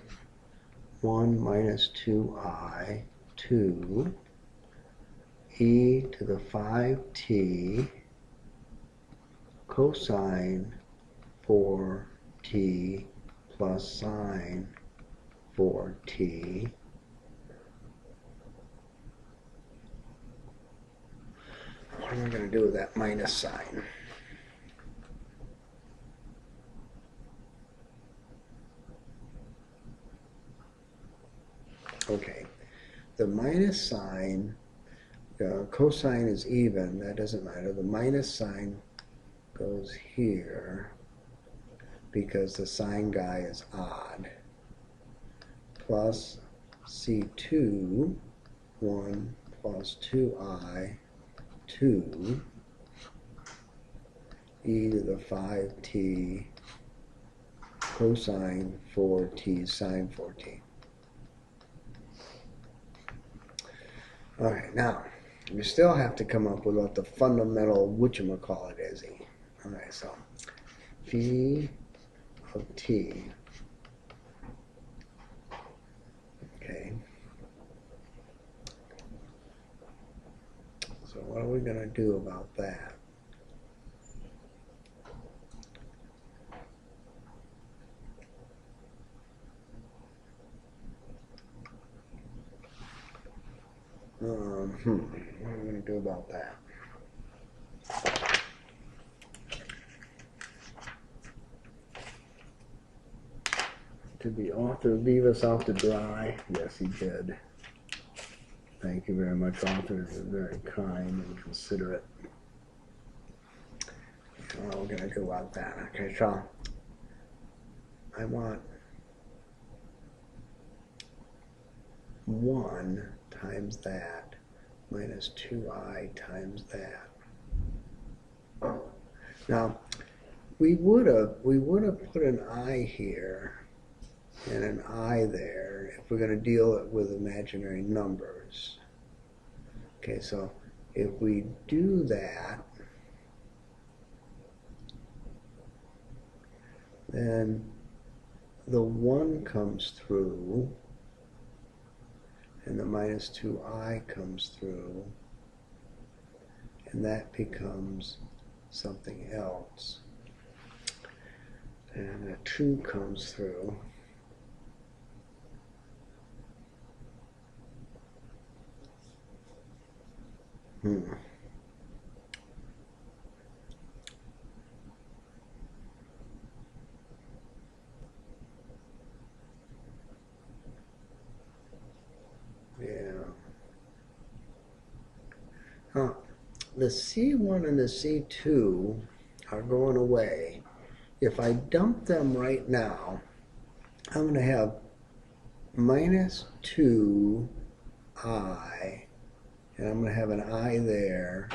1 minus 2i, 2, e to the 5t, cosine 4t plus sine 4t, what am I going to do with that minus sign? Okay, the minus sign, cosine is even, that doesn't matter. The minus sign goes here because the sine guy is odd. Plus C2, 1 plus 2i, 2, e to the 5t, cosine 4t, sine 4t. All right, now, we still have to come up with what the fundamental whatchamacallit is. All right, so phi of t. Okay. So what are we going to do about that? What are we going to do about that? Did the author leave us out to dry? Yes, he did. Thank you very much, author. You're very kind and considerate. What are we going to do about that? Okay, so I want 1 times that minus 2i times that. Now, we would have put an I here and an I there if we're going to deal with imaginary numbers. Okay, so if we do that, Then the 1 comes through, and the minus 2i comes through, and that becomes something else. And a 2 comes through. Yeah. Huh. The C1 and the C2 are going away. If I dump them right now, I'm going to have minus 2i, and I'm going to have an I there,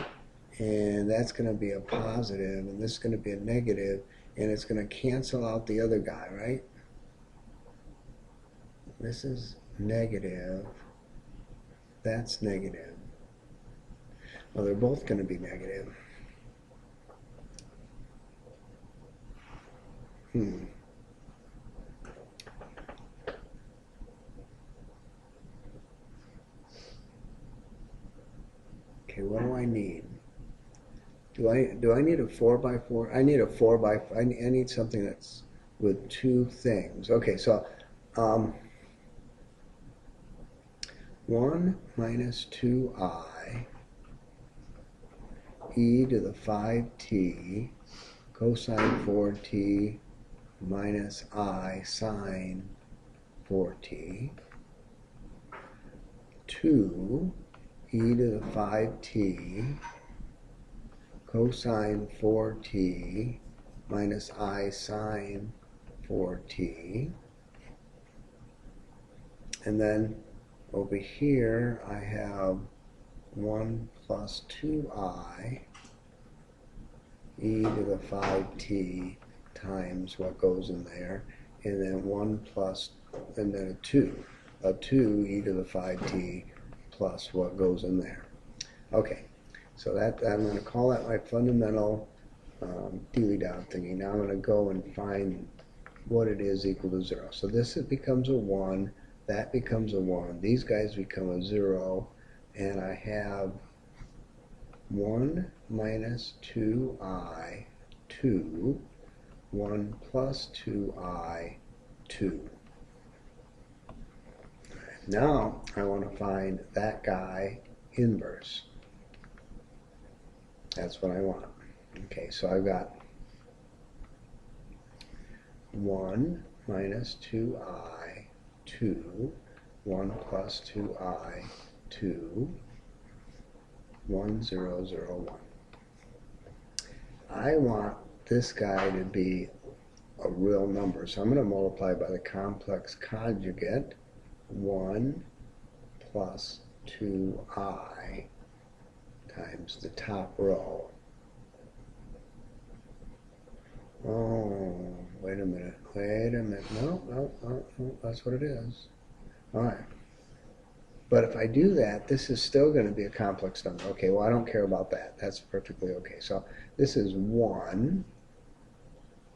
and that's going to be a positive, and this is going to be a negative, and it's going to cancel out the other guy, right? This is negative. That's negative. Well, they're both going to be negative. Okay, what do I need? Do I need a 4x4? I need a 4x4. I need something that's with two things. Okay, so 1 minus 2i e to the 5t cosine 4t minus I sine 4t, 2 e to the 5t cosine 4t minus I sine 4t. And then over here I have 1 plus 2i e to the 5t times what goes in there, and then 1 plus, and then a 2 e to the 5t plus what goes in there. Okay, so that I'm going to call that my fundamental Dewey Down thingy. Now I'm going to go and find what it is equal to 0. So this becomes a 1, that becomes a 1, these guys become a 0, and I have 1 minus 2i, 2, 1 plus 2i, 2. Now I want to find that guy inverse. That's what I want. Okay, so I've got 1 minus 2i, 2, 1 plus 2i, 2, 1, 0, 0, 1. I want this guy to be a real number, so I'm going to multiply by the complex conjugate, 1 plus 2i times the top row. Oh, wait a minute. No, that's what it is. All right. But if I do that, this is still going to be a complex number. Okay, well, I don't care about that. That's perfectly okay. So this is 1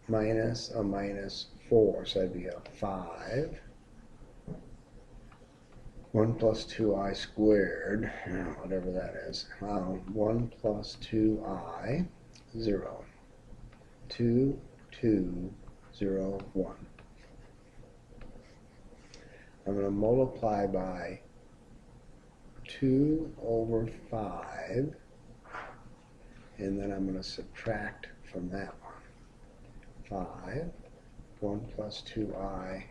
minus a minus 4, so that'd be a 5. 1 plus 2i squared, whatever that is. 1 plus 2i, 0. 2, 2, 0, 1. I'm going to multiply by 2 over 5, and then I'm going to subtract from that one. 5, 1 plus 2i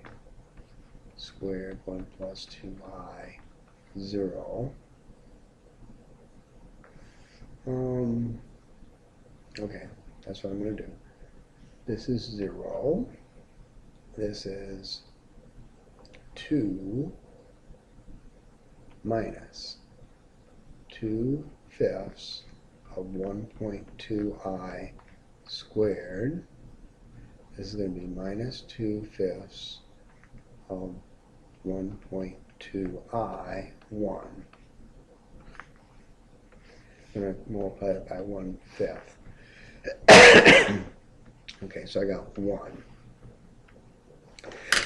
squared, 1 plus 2i, 0. Okay, that's what I'm going to do. This is 0. This is 2 minus 2/5 of 1.2i squared. This is going to be minus 2/5 of 1.2i, 1. I'm going to multiply it by 1/5. Okay, so I got 1.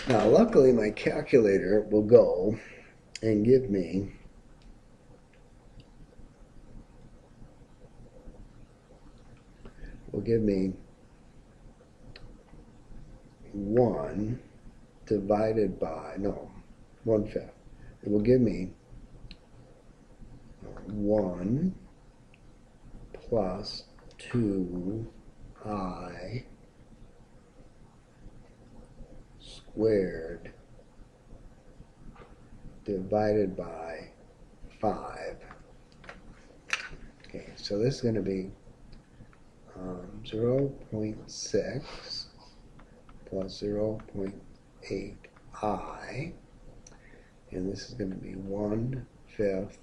Now, luckily, my calculator will go and give me will give me 1 divided by, no, 1/5. It will give me 1 plus 2i squared divided by 5. Okay, so this is going to be 0.6 plus 0.8i, and this is going to be 1/5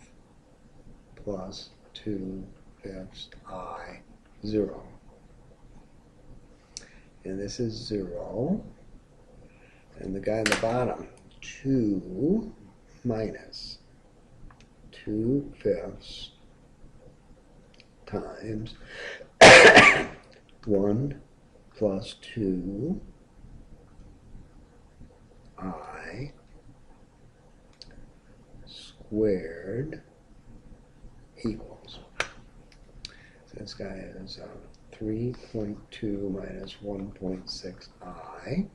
plus 2/5 I, 0. And this is 0. And the guy in the bottom, 2 minus 2/5 times 1 plus 2 I squared equals. So this guy is 3.2 minus 1.6 I.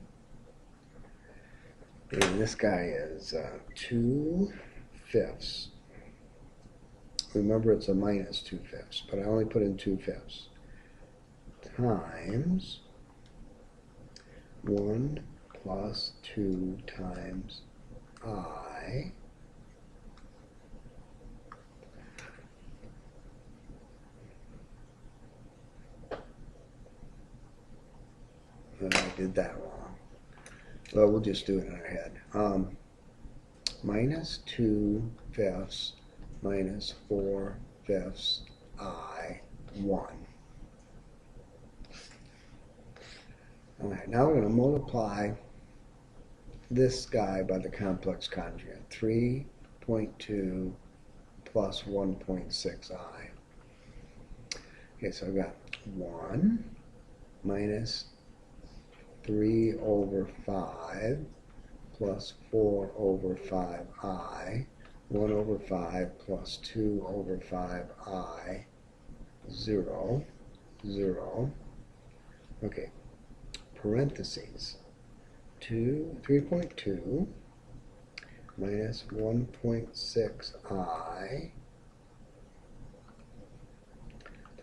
And this guy is 2/5. Remember, it's a minus 2/5, but I only put in 2/5 times 1 plus 2 times I I did that wrong. Well, we'll just do it in our head. Minus 2/5 minus 4/5 I, 1. All right, now we're going to multiply this guy by the complex conjugate. 3.2 plus 1.6 I. Okay, so I've got 1 minus 3 over 5 plus 4 over 5i, 1 over 5 plus 2 over 5i, 0, 0. Okay, parentheses, 3.2 minus 1.6i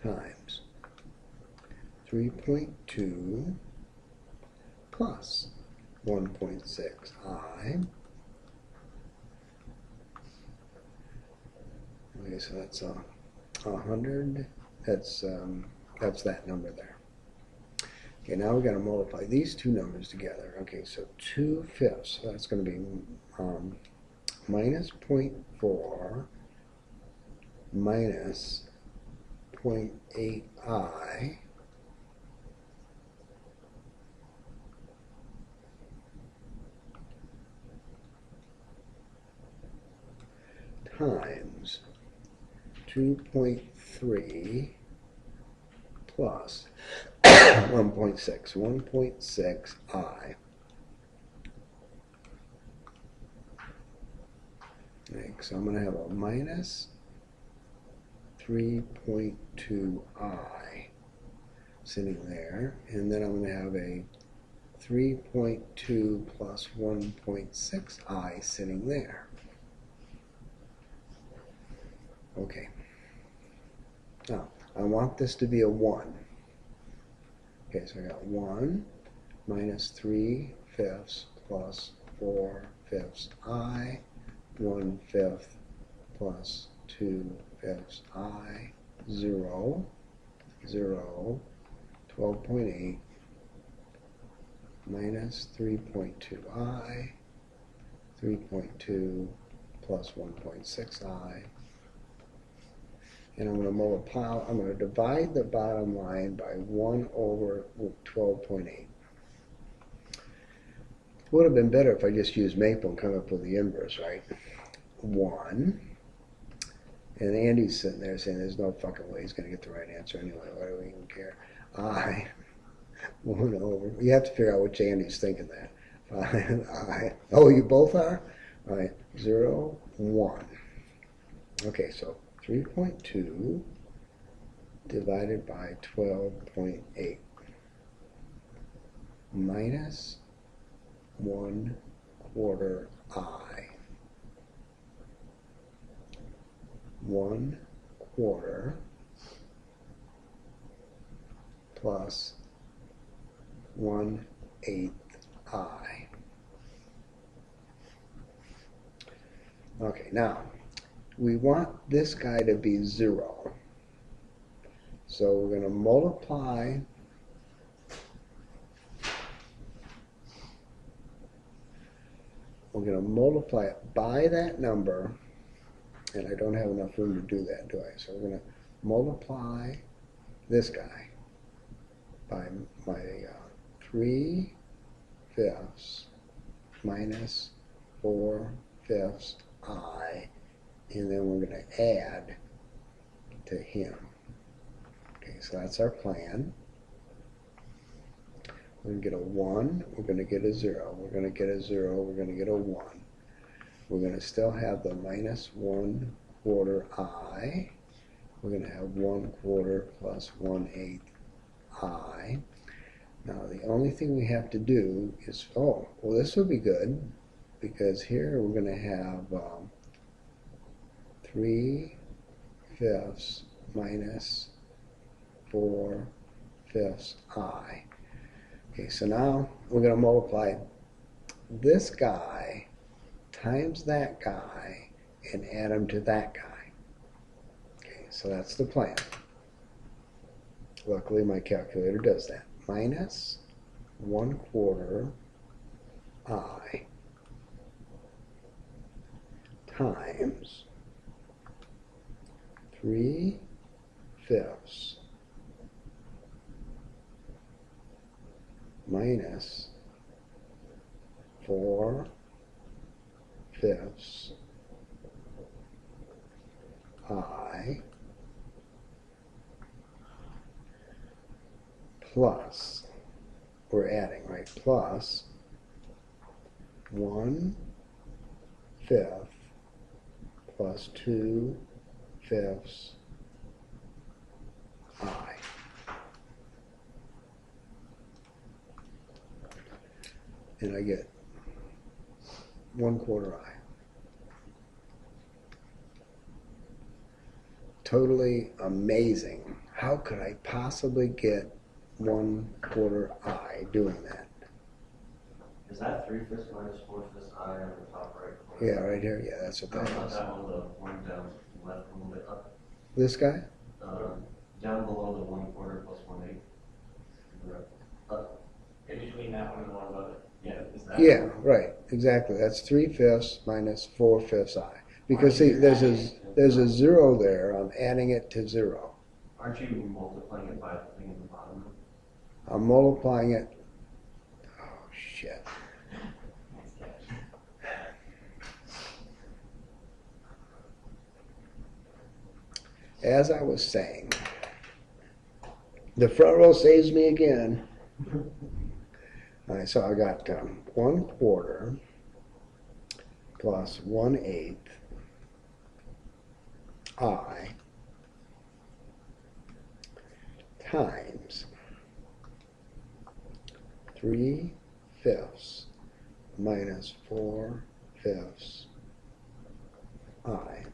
times 3.2 plus 1.6i. Okay, so that's 100. That's that number there. Okay, now we've got to multiply these two numbers together. Okay, so 2/5. So that's going to be minus 0.4 minus 0.8i times 2.3 plus 1.6i. Okay, so I'm going to have a minus 3.2i sitting there, and then I'm going to have a 3.2 plus 1.6i sitting there. Okay. Now, I want this to be a 1. Okay, so I got 1 minus 3/5 plus 4/5 I, 1/5 plus 2/5 I, 0, 0, 12.8 minus 3.2 I, 3.2 plus 1.6 I. And I'm going to multiply, I'm going to divide the bottom line by 1 over 12.8. Would have been better if I just used Maple and come up with the inverse, right? 1. And Andy's sitting there saying there's no fucking way he's going to get the right answer anyway. Why do we even care? I, 1 over, you have to figure out which Andy's thinking that. I. Oh, you both are? All right, 0, 1. Okay, so 3.2 divided by 12.8 minus 1/4 I. 1/4 plus 1/8 I. Okay, now we want this guy to be 0. So we're going to multiply it by that number, and I don't have enough room to do that, do I? So we're going to multiply this guy by my 3/5 minus 4/5 I, and then we're going to add to him. Okay, so that's our plan. We're going to get a 1, we're going to get a 0, we're going to get a 0, we're going to get a 1. We're going to still have the minus 1/4 I. We're going to have 1/4 plus 1/8 I. Now the only thing we have to do is, oh, well this will be good, because here we're going to have 3/5 minus 4/5 I. Okay, so now we're going to multiply this guy times that guy and add them to that guy. Okay, so that's the plan. Luckily my calculator does that. Minus 1/4 I times 3/5 minus 4/5 I plus, we're adding, right, plus 1/5 plus 2/5 I. And I get 1/4 I. Totally amazing. How could I possibly get 1/4 I doing that? Is that 3/5 minus 4/5 I on the top right corner? Yeah, right here. Yeah, that's what that How about is. that one, the one down left a little bit up? This guy? Down below the 1/4 plus 1/8. Up. In between that one and the one above it. Yeah, is that? Yeah, right. Exactly. That's 3/5 minus 4/5 I. Because see, there's a 0 there. I'm adding it to 0. Aren't you multiplying it by the thing at the bottom? I'm multiplying it. Oh shit. As I was saying, the front row saves me again. All right, so I got 1/4 plus 1/8 I times 3/5 minus 4/5 I.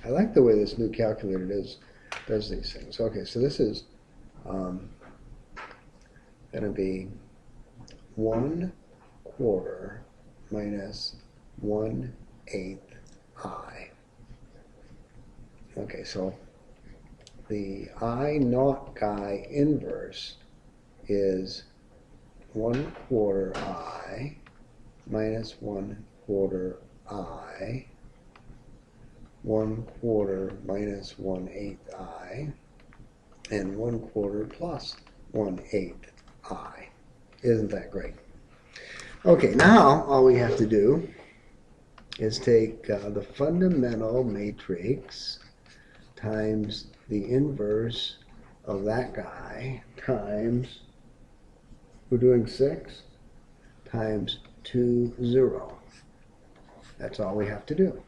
I like the way this new calculator does these things. Okay, so this is going to be 1/4 minus 1/8 I. Okay, so the I naught guy inverse is 1/4 I minus 1/4 I, 1/4 minus 1/8 I, and 1/4 plus 1/8 I. Isn't that great? Okay, now all we have to do is take the fundamental matrix times the inverse of that guy times, we're doing 6, times 2, 0. That's all we have to do.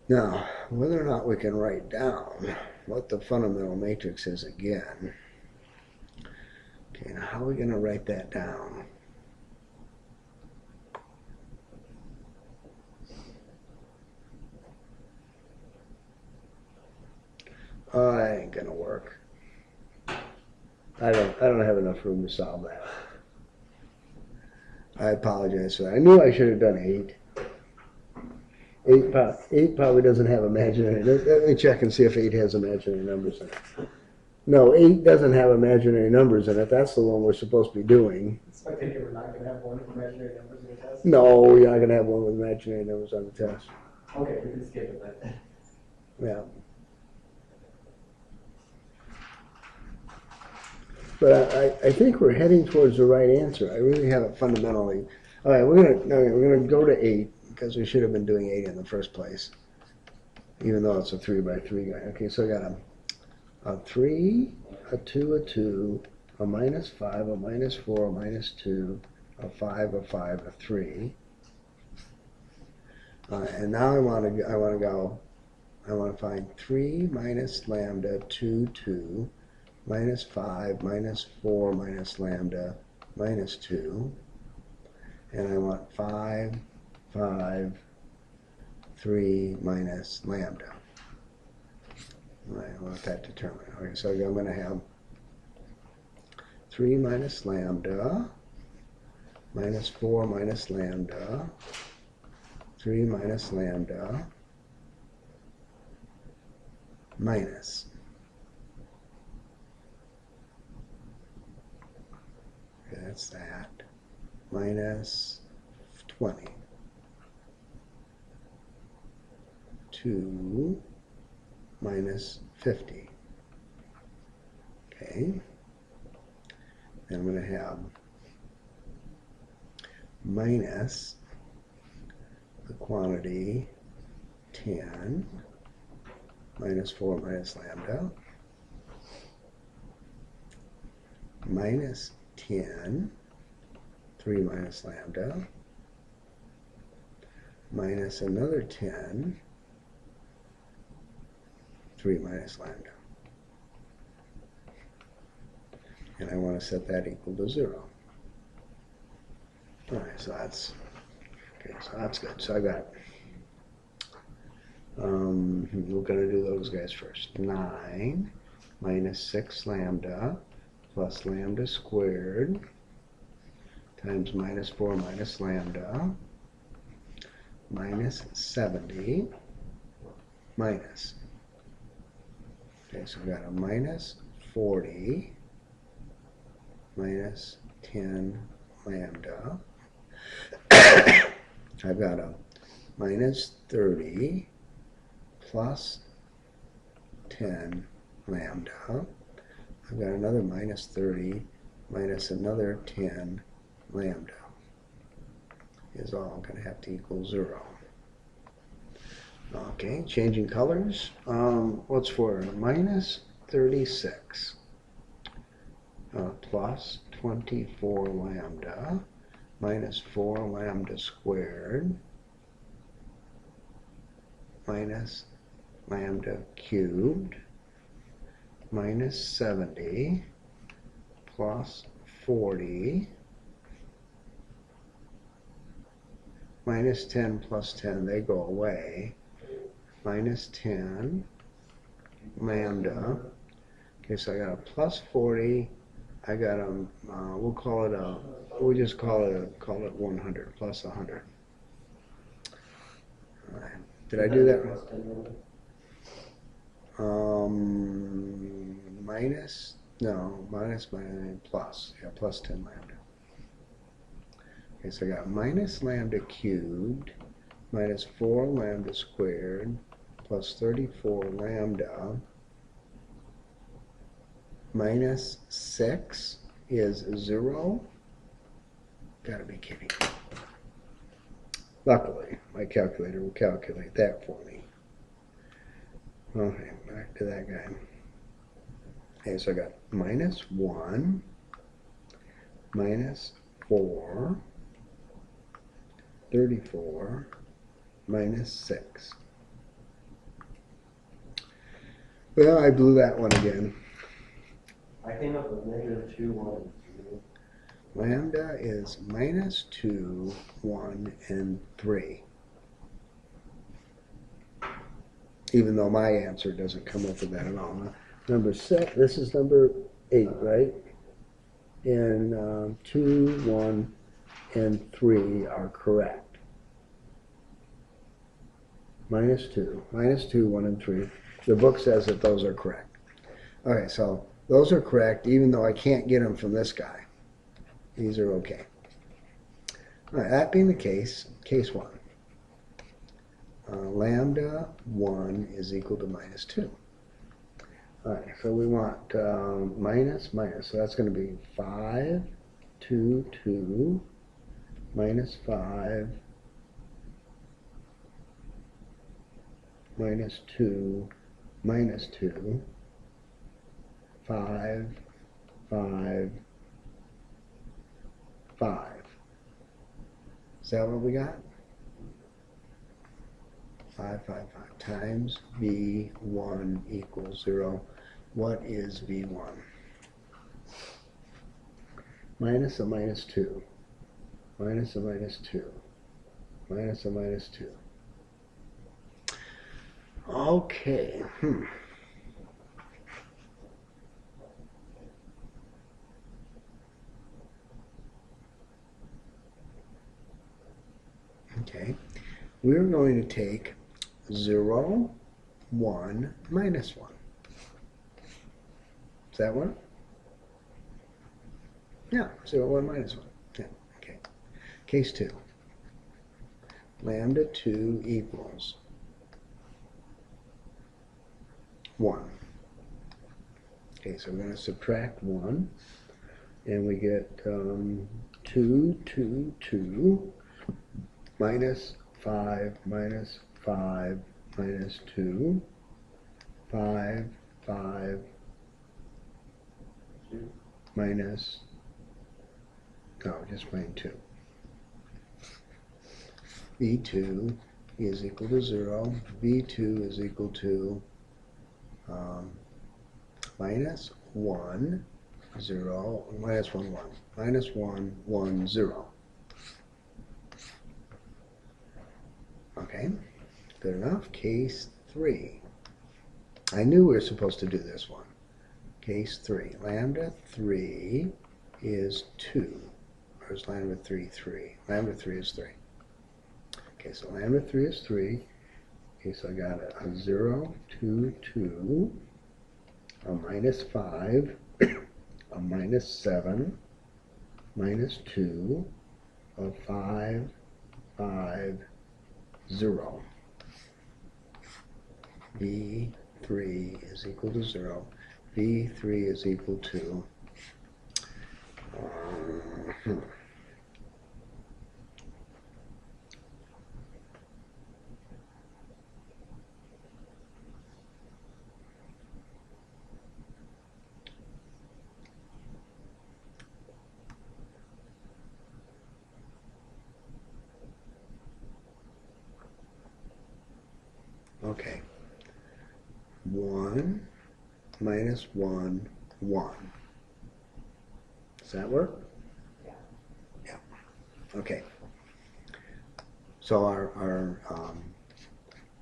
Now, whether or not we can write down what the fundamental matrix is again. Okay, now how are we going to write that down? Oh, that ain't going to work. I don't have enough room to solve that. I apologize for that. I knew I should have done 8. 8 probably doesn't have imaginary. Let me check and see if 8 has imaginary numbers in it. No, 8 doesn't have imaginary numbers in it. That's the one we're supposed to be doing. So I think we're not going to have one with imaginary numbers in the test? No, you're not going to have one with imaginary numbers on the test. Okay, we can skip it then. Yeah. But I think we're heading towards the right answer. I really haven't fundamentally. All right, we're gonna go to 8 because we should have been doing 8 in the first place, even though it's a 3 by 3 guy. Okay, so I got a 3, a 2, a 2, a -5, a -4, a -2, a 5, a 5, a 3. And now I want to find 3 minus lambda 2, 2. -5, -4, minus lambda, -2. And I want 5, 5, 3 minus lambda. All right, I want that determined. Okay, so I'm going to have 3 minus lambda, -4 minus lambda, 3 minus lambda, minus. Okay, that's that. Minus 20. 2 minus 50. Okay. Then I'm going to have minus the quantity 10 minus 4 minus lambda minus 10, 3 minus lambda, minus another 10, 3 minus lambda. And I want to set that equal to 0. All right, so that's good. So I got, we're going to do those guys first. 9 minus 6 lambda plus lambda squared times -4 minus lambda minus 70 minus. Okay, so we've got a minus 40 minus 10 lambda. I've got a minus 30 plus 10 lambda. I've got another minus 30 minus another 10 lambda is all going to have to equal 0. Okay, changing colors. What's for minus 36 plus 24 lambda minus 4 lambda squared minus lambda cubed minus 70 plus 40 minus 10 plus 10, they go away, minus 10 lambda. Okay, so I got a plus 40, I got a, we'll just call it 100, plus 100. All right. Did I do that right? Minus, plus. Yeah, plus 10 lambda. Okay, so I got minus lambda cubed minus 4 lambda squared plus 34 lambda minus 6 is 0. Gotta be kidding. Luckily, my calculator will calculate that for me. Okay, back to that guy. Okay, so I got minus 1 minus 4, 34 minus 6. Well, I blew that one again. I came up with -2, 1, and 2. Lambda is minus 2, 1, and 3. Even though my answer doesn't come up with that at all. Number 6, this is number 8, right? And 2, 1, and 3 are correct. Minus 2, 1, and 3. The book says that those are correct. Okay, so those are correct even though I can't get them from this guy. These are okay. All right, that being the case, case 1. Lambda 1 is equal to minus 2. All right, so we want minus, so that's going to be 5, 2, 2, minus 5, minus 2, minus 2, 5, 5, 5. Is that what we got? 5, 5, 5 times V1 equals 0. What is V1? Minus a minus 2. Minus a minus 2. Minus a minus 2. Okay. Okay. We're going to take 0, 1, minus 1. Does that work? Yeah, 0, 1, minus 1. Yeah, okay. Case 2. Lambda 2 equals 1. Okay, so we're going to subtract 1, and we get 2, 2, 2, minus 5, minus 5, minus 2, 5, 5, minus, no, just plain 2. V2 is equal to 0. V2 is equal to minus 1, 0, minus 1, 1. Minus 1, 1, 0. Okay, good enough. Case 3. I knew we were supposed to do this one. Case 3. Lambda 3 is 2. Or is lambda 3 3? Lambda 3 is 3. Okay, so lambda 3 is 3. Okay, so I got a 0, 2, 2, a minus 5, a minus 7, minus 2, a 5, 5, 0. V3 is equal to 0. V3 is equal to okay. 1 minus 1, 1. Does that work? Yeah. Yeah. Okay. So our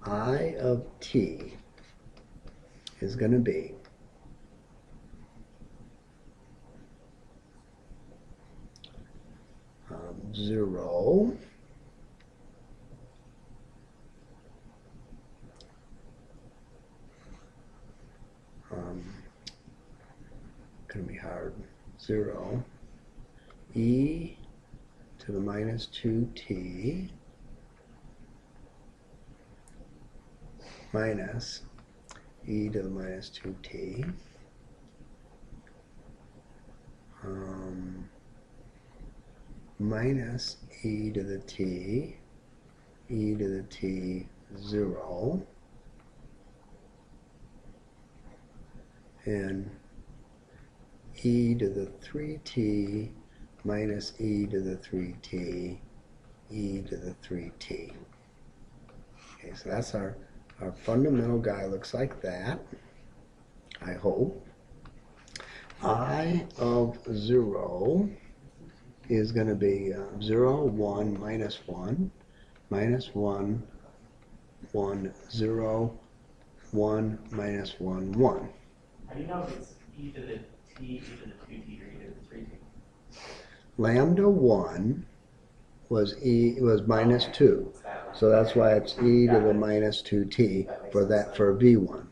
I of t is going to be 0, going to be hard, 0, e to the minus 2t minus e to the minus 2t minus e to the t, e to the t 0, and e to the 3t minus e to the 3t, e to the 3t. Okay, so that's our fundamental guy. Looks like that, I hope. I of 0 is going to be 0, 1, minus 1, minus 1, 1, 0, 1, minus 1, 1. How do you know if it's e to the t, e to the 2t, or e to the 3t? Lambda 1 was minus 2. So that's why it's e to the minus 2t for v1.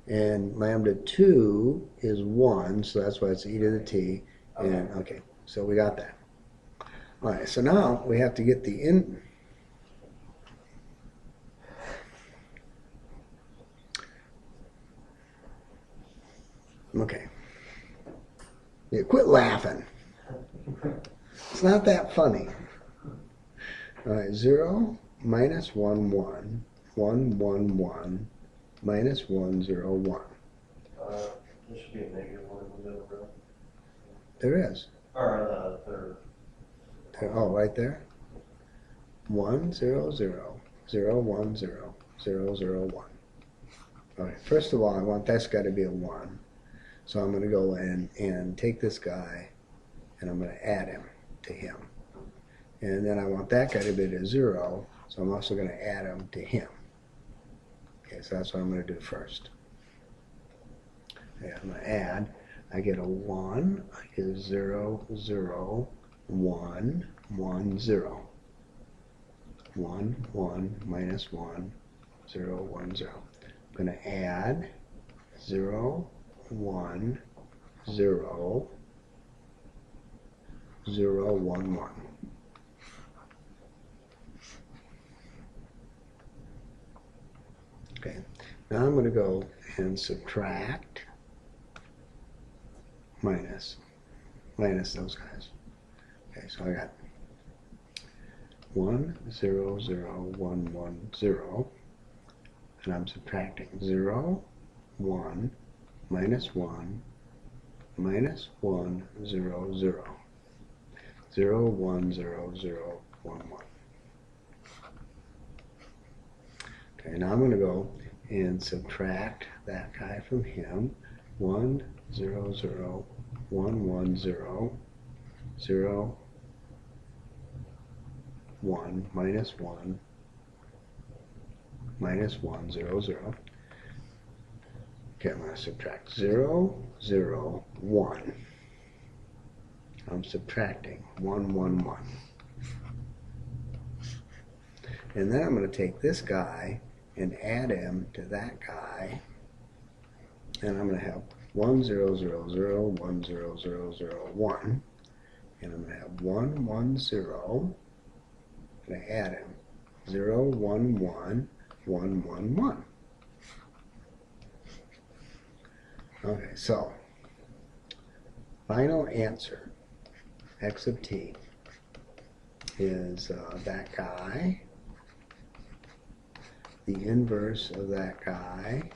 And lambda 2 is 1, so that's why it's e to the t. And okay, so we got that. All right, so now we have to get the in. Okay. Yeah, quit laughing. It's not that funny. All right, 0, minus 1, 1, 1, 1, 1, minus 1, 0, 1. There should be a negative one in the middle row. There is. Or the third. Oh, right there. 1, 0, 0, 0, 1, 0, 0, 0, 1. Okay, first of all, I want this guy to be a 1. So I'm going to go in and take this guy, and I'm going to add him to him. And then I want that guy to be a 0, so I'm also going to add him to him. Okay, so that's what I'm going to do first. Okay, I'm going to add. I get a 1, I get a 0, 0, 1, 1, 0. 1, 1, minus 1, 0, 1, 0. I'm going to add 0, 1, 0, 0, 1, 1. Okay, now I'm going to go and subtract minus those guys. Okay, so I got 1, 0, 0, 1, 1, 0, and I'm subtracting 0, 1, minus 1, minus 1, 0, 0, 0, 1, 0, 0, 1, 1. Okay, now I'm going to go and subtract that guy from him. 1, 0, 0, 1, 1, 0, 0, 1, minus 1, minus 1, 0, 0. Okay, I'm going to subtract 0, 0, 1. I'm subtracting 1, 1, 1. And then I'm going to take this guy and add him to that guy. And I'm going to have 1, 0, 0, 0, 1, 0, 0, 0, 1. And I'm going to have 1, 1, 0. I'm going to add him. 0, 1, 1, 1, 1, 1. Okay, so final answer, x of t, is that guy, the inverse of that guy,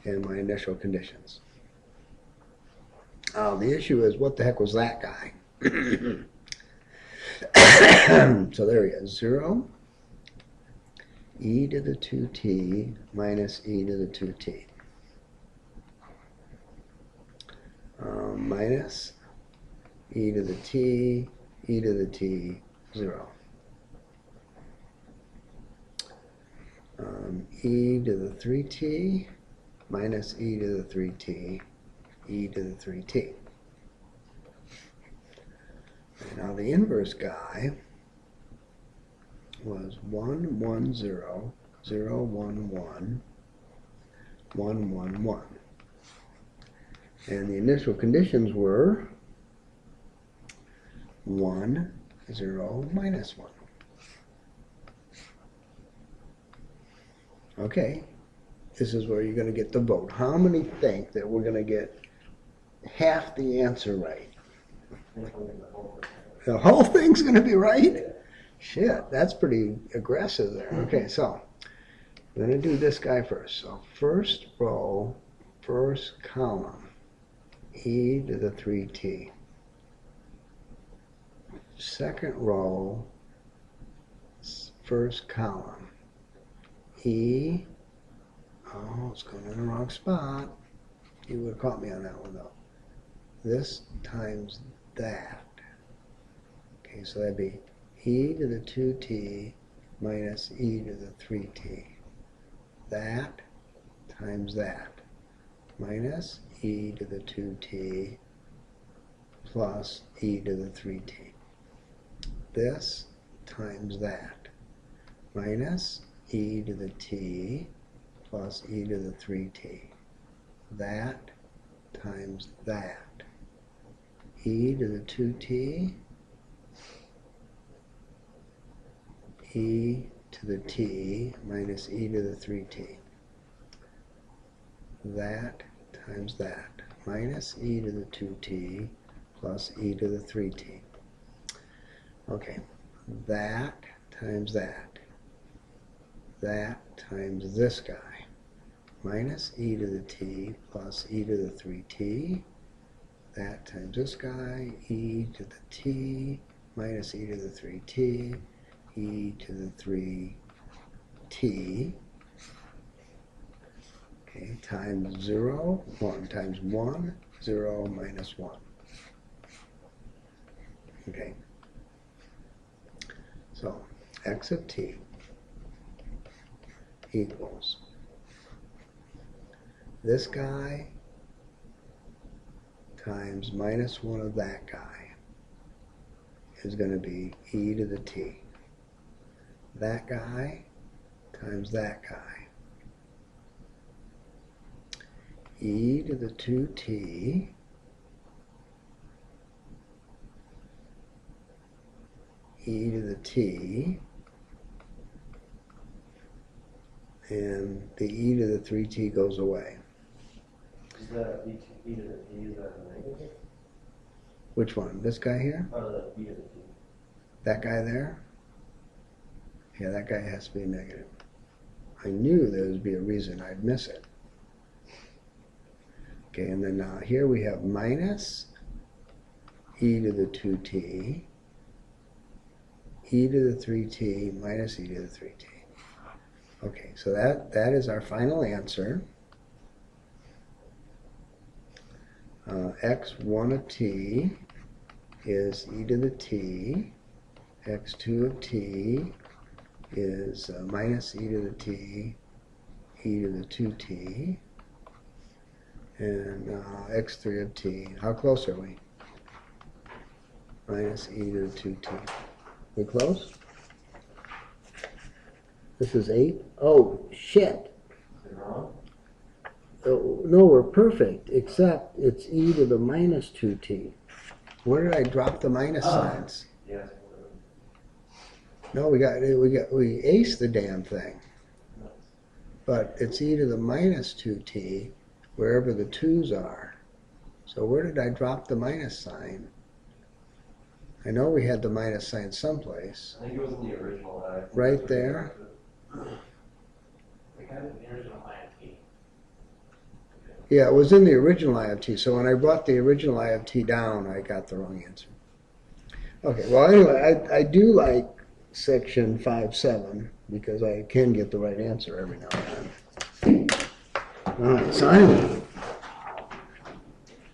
and my initial conditions. The issue is, what the heck was that guy? So there he is, 0, e to the 2t minus e to the 2t. Minus e to the t, e to the t, 0. E to the 3t minus e to the 3t, e to the 3t. Now the inverse guy was 1, 1, 0, 0, 1, 1, 1, 1, 1. And the initial conditions were 1, 0, minus 1. Okay, this is where you're going to get the vote. How many think that we're going to get half the answer right? The whole thing's going to be right? Shit, that's pretty aggressive there. Okay, so I'm going to do this guy first. So first row, first column, e to the 3t. second row, first column. E, oh, it's going in the wrong spot. You would have caught me on that one though. This times that. Okay, so that'd be e to the 2t minus e to the 3t. That times that minus e to the 2t plus e to the 3t. This times that minus e to the t plus e to the 3t. That times that. E to the 2t, e to the t minus e to the 3t. That times that minus e to the 2t plus e to the 3t. Okay, that times that. That times this guy minus e to the t plus e to the 3t. That times this guy, e to the t minus e to the 3t, e to the 3t. Okay, times 0, 1 times 1, 0 minus 1. Okay. So, x of t equals this guy times minus 1 of that guy is going to be e to the t. That guy times that guy. E to the 2t e to the t, and the e to the 3t goes away. Is that e to the t, is that a negative? Which one? This guy here? Or the e to the t? That guy there? Yeah, that guy has to be a negative. I knew there would be a reason I'd miss it. Okay, and then now here we have minus e to the 2t, e to the 3t minus e to the 3t. Okay, so that is our final answer. X1 of t is e to the t, x2 of t is minus e to the t, e to the 2t, and x3 of t, how close are we? Minus e to the 2t. We close? This is 8? Oh, shit. Is it wrong? Oh, no, we're perfect, except it's e to the minus 2t. Where did I drop the minus signs? Yes. No, we aced the damn thing. But it's e to the minus 2t wherever the 2's are. So where did I drop the minus sign? I know we had the minus sign someplace. I think it was in the original. Right there. We had it in the original IFT. Yeah, it was in the original IFT. So when I brought the original IFT down, I got the wrong answer. Okay, well anyway, I do like section 5.7 because I can get the right answer every now and then. All right, so anyway.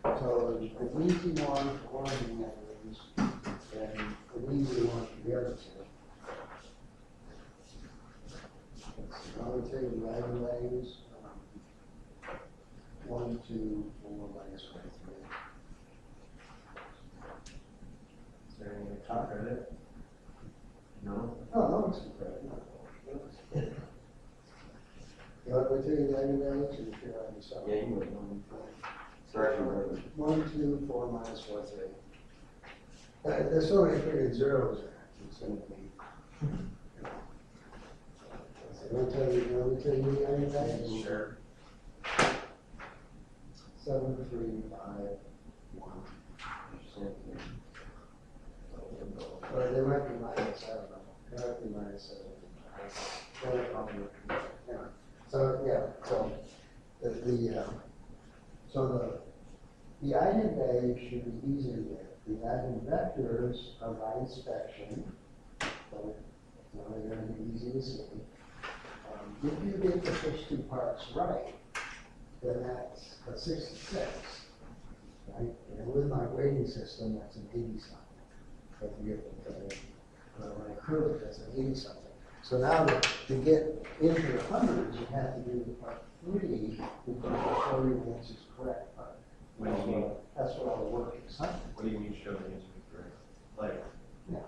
So the easy one for one of the methods and the easy one for the other two. I would say the eigenvalues 1, 2, 4, minus 1, 3. Is there any top credit? No? Oh, that looks correct. You want me to tell you the eigenvalues or you figure out yourself? Yeah, you would. Start from where? 1, 2, 4, minus 4, 3. There's so many freaking zeros there. It's going to be. So let me tell you the eigenvalues? Sure. 7, 3, 5, 1. Or they might be minus, I don't know. They might be minus 7. Yeah. So yeah, so the eigenvalue should be easy to get. The admin vectors are by inspection, so they're going to be easy to see. If you get the first two parts right, then that's a 66, right? And with my weighting system, that's an 80 something. But when I curve it, that's an 80 something. So now to get into the hundreds, you have to do the part 3, because the show you the answer is correct. But What do you mean? that's what all the work is. Huh? What do you mean show the answer is correct? Like, Yeah.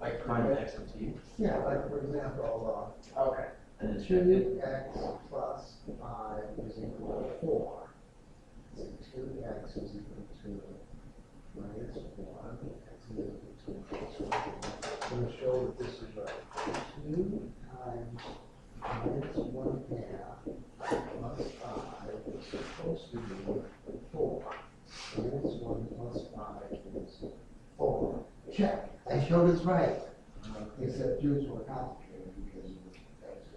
like find x of t, Yeah, like for example, Okay. and then check it. 2x plus 5 is equal to 4. So 2x is equal to minus 1, x is equal to 2. So I'm going to show that this is right. 2 times minus 1 half plus 5 is supposed to be 4. Minus 1 plus 5 is 4. Check. I showed it's right. Except Jews were complicated because you have to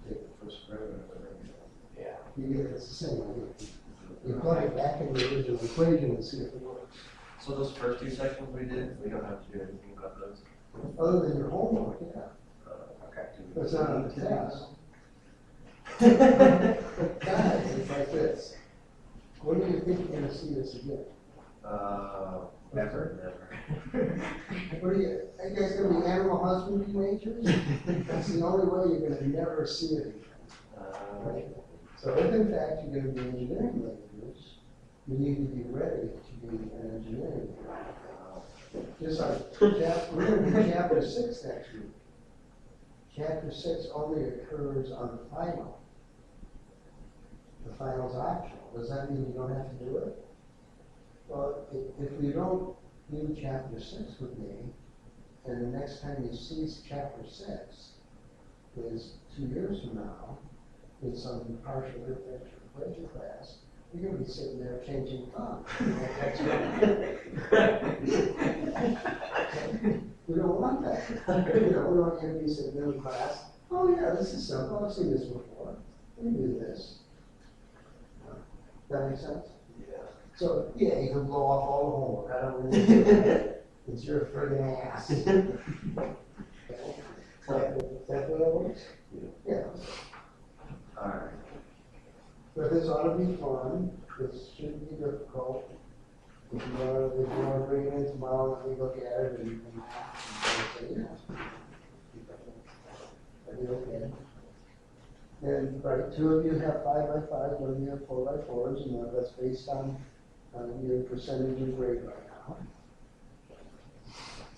take the first derivative of everything. Yeah. You get it's the same idea. You plug it back in the original equation and see if it works. So those first two sections we did, we don't have to do anything about those. Other than your homework, yeah. Okay. That's not on the test. Guys, it's like this. When do you think you're gonna see this again? Never. What are you guys gonna be animal husbandry majors? That's the only way you're gonna never see it again. Right? So if in fact you're gonna be engineering majors, you need to be ready to be an engineering major. Just like, we're gonna do chapter 6 next week. Chapter 6 only occurs on the final. The final's optional. Does that mean you don't have to do it? Well, if you don't do chapter 6 with me, and the next time you see chapter 6 is 2 years from now, in some partial differential equation class, you're going to be sitting there changing font. We don't want that. We don't want you to be sitting in class. Oh yeah, this is simple. I've seen this before. We do this. That makes sense? Yeah. So yeah, you can blow off all the homework. I don't really do that. It's your friggin' ass. Okay. Is that the way it works? Yeah. Alright. But this ought to be fun. This shouldn't be difficult. If you want to bring it in tomorrow, let me look at it and you can say, yeah. That'd be okay. And, right, 2 of you have 5 by 5, 1 of you have 4 by 4s, and that's based on your percentage of grade right now.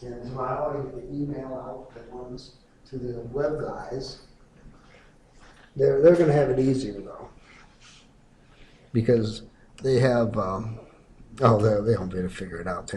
And tomorrow you can email out the ones to the web guys. They're going to have it easier though, because they have they won't be able to figure it out.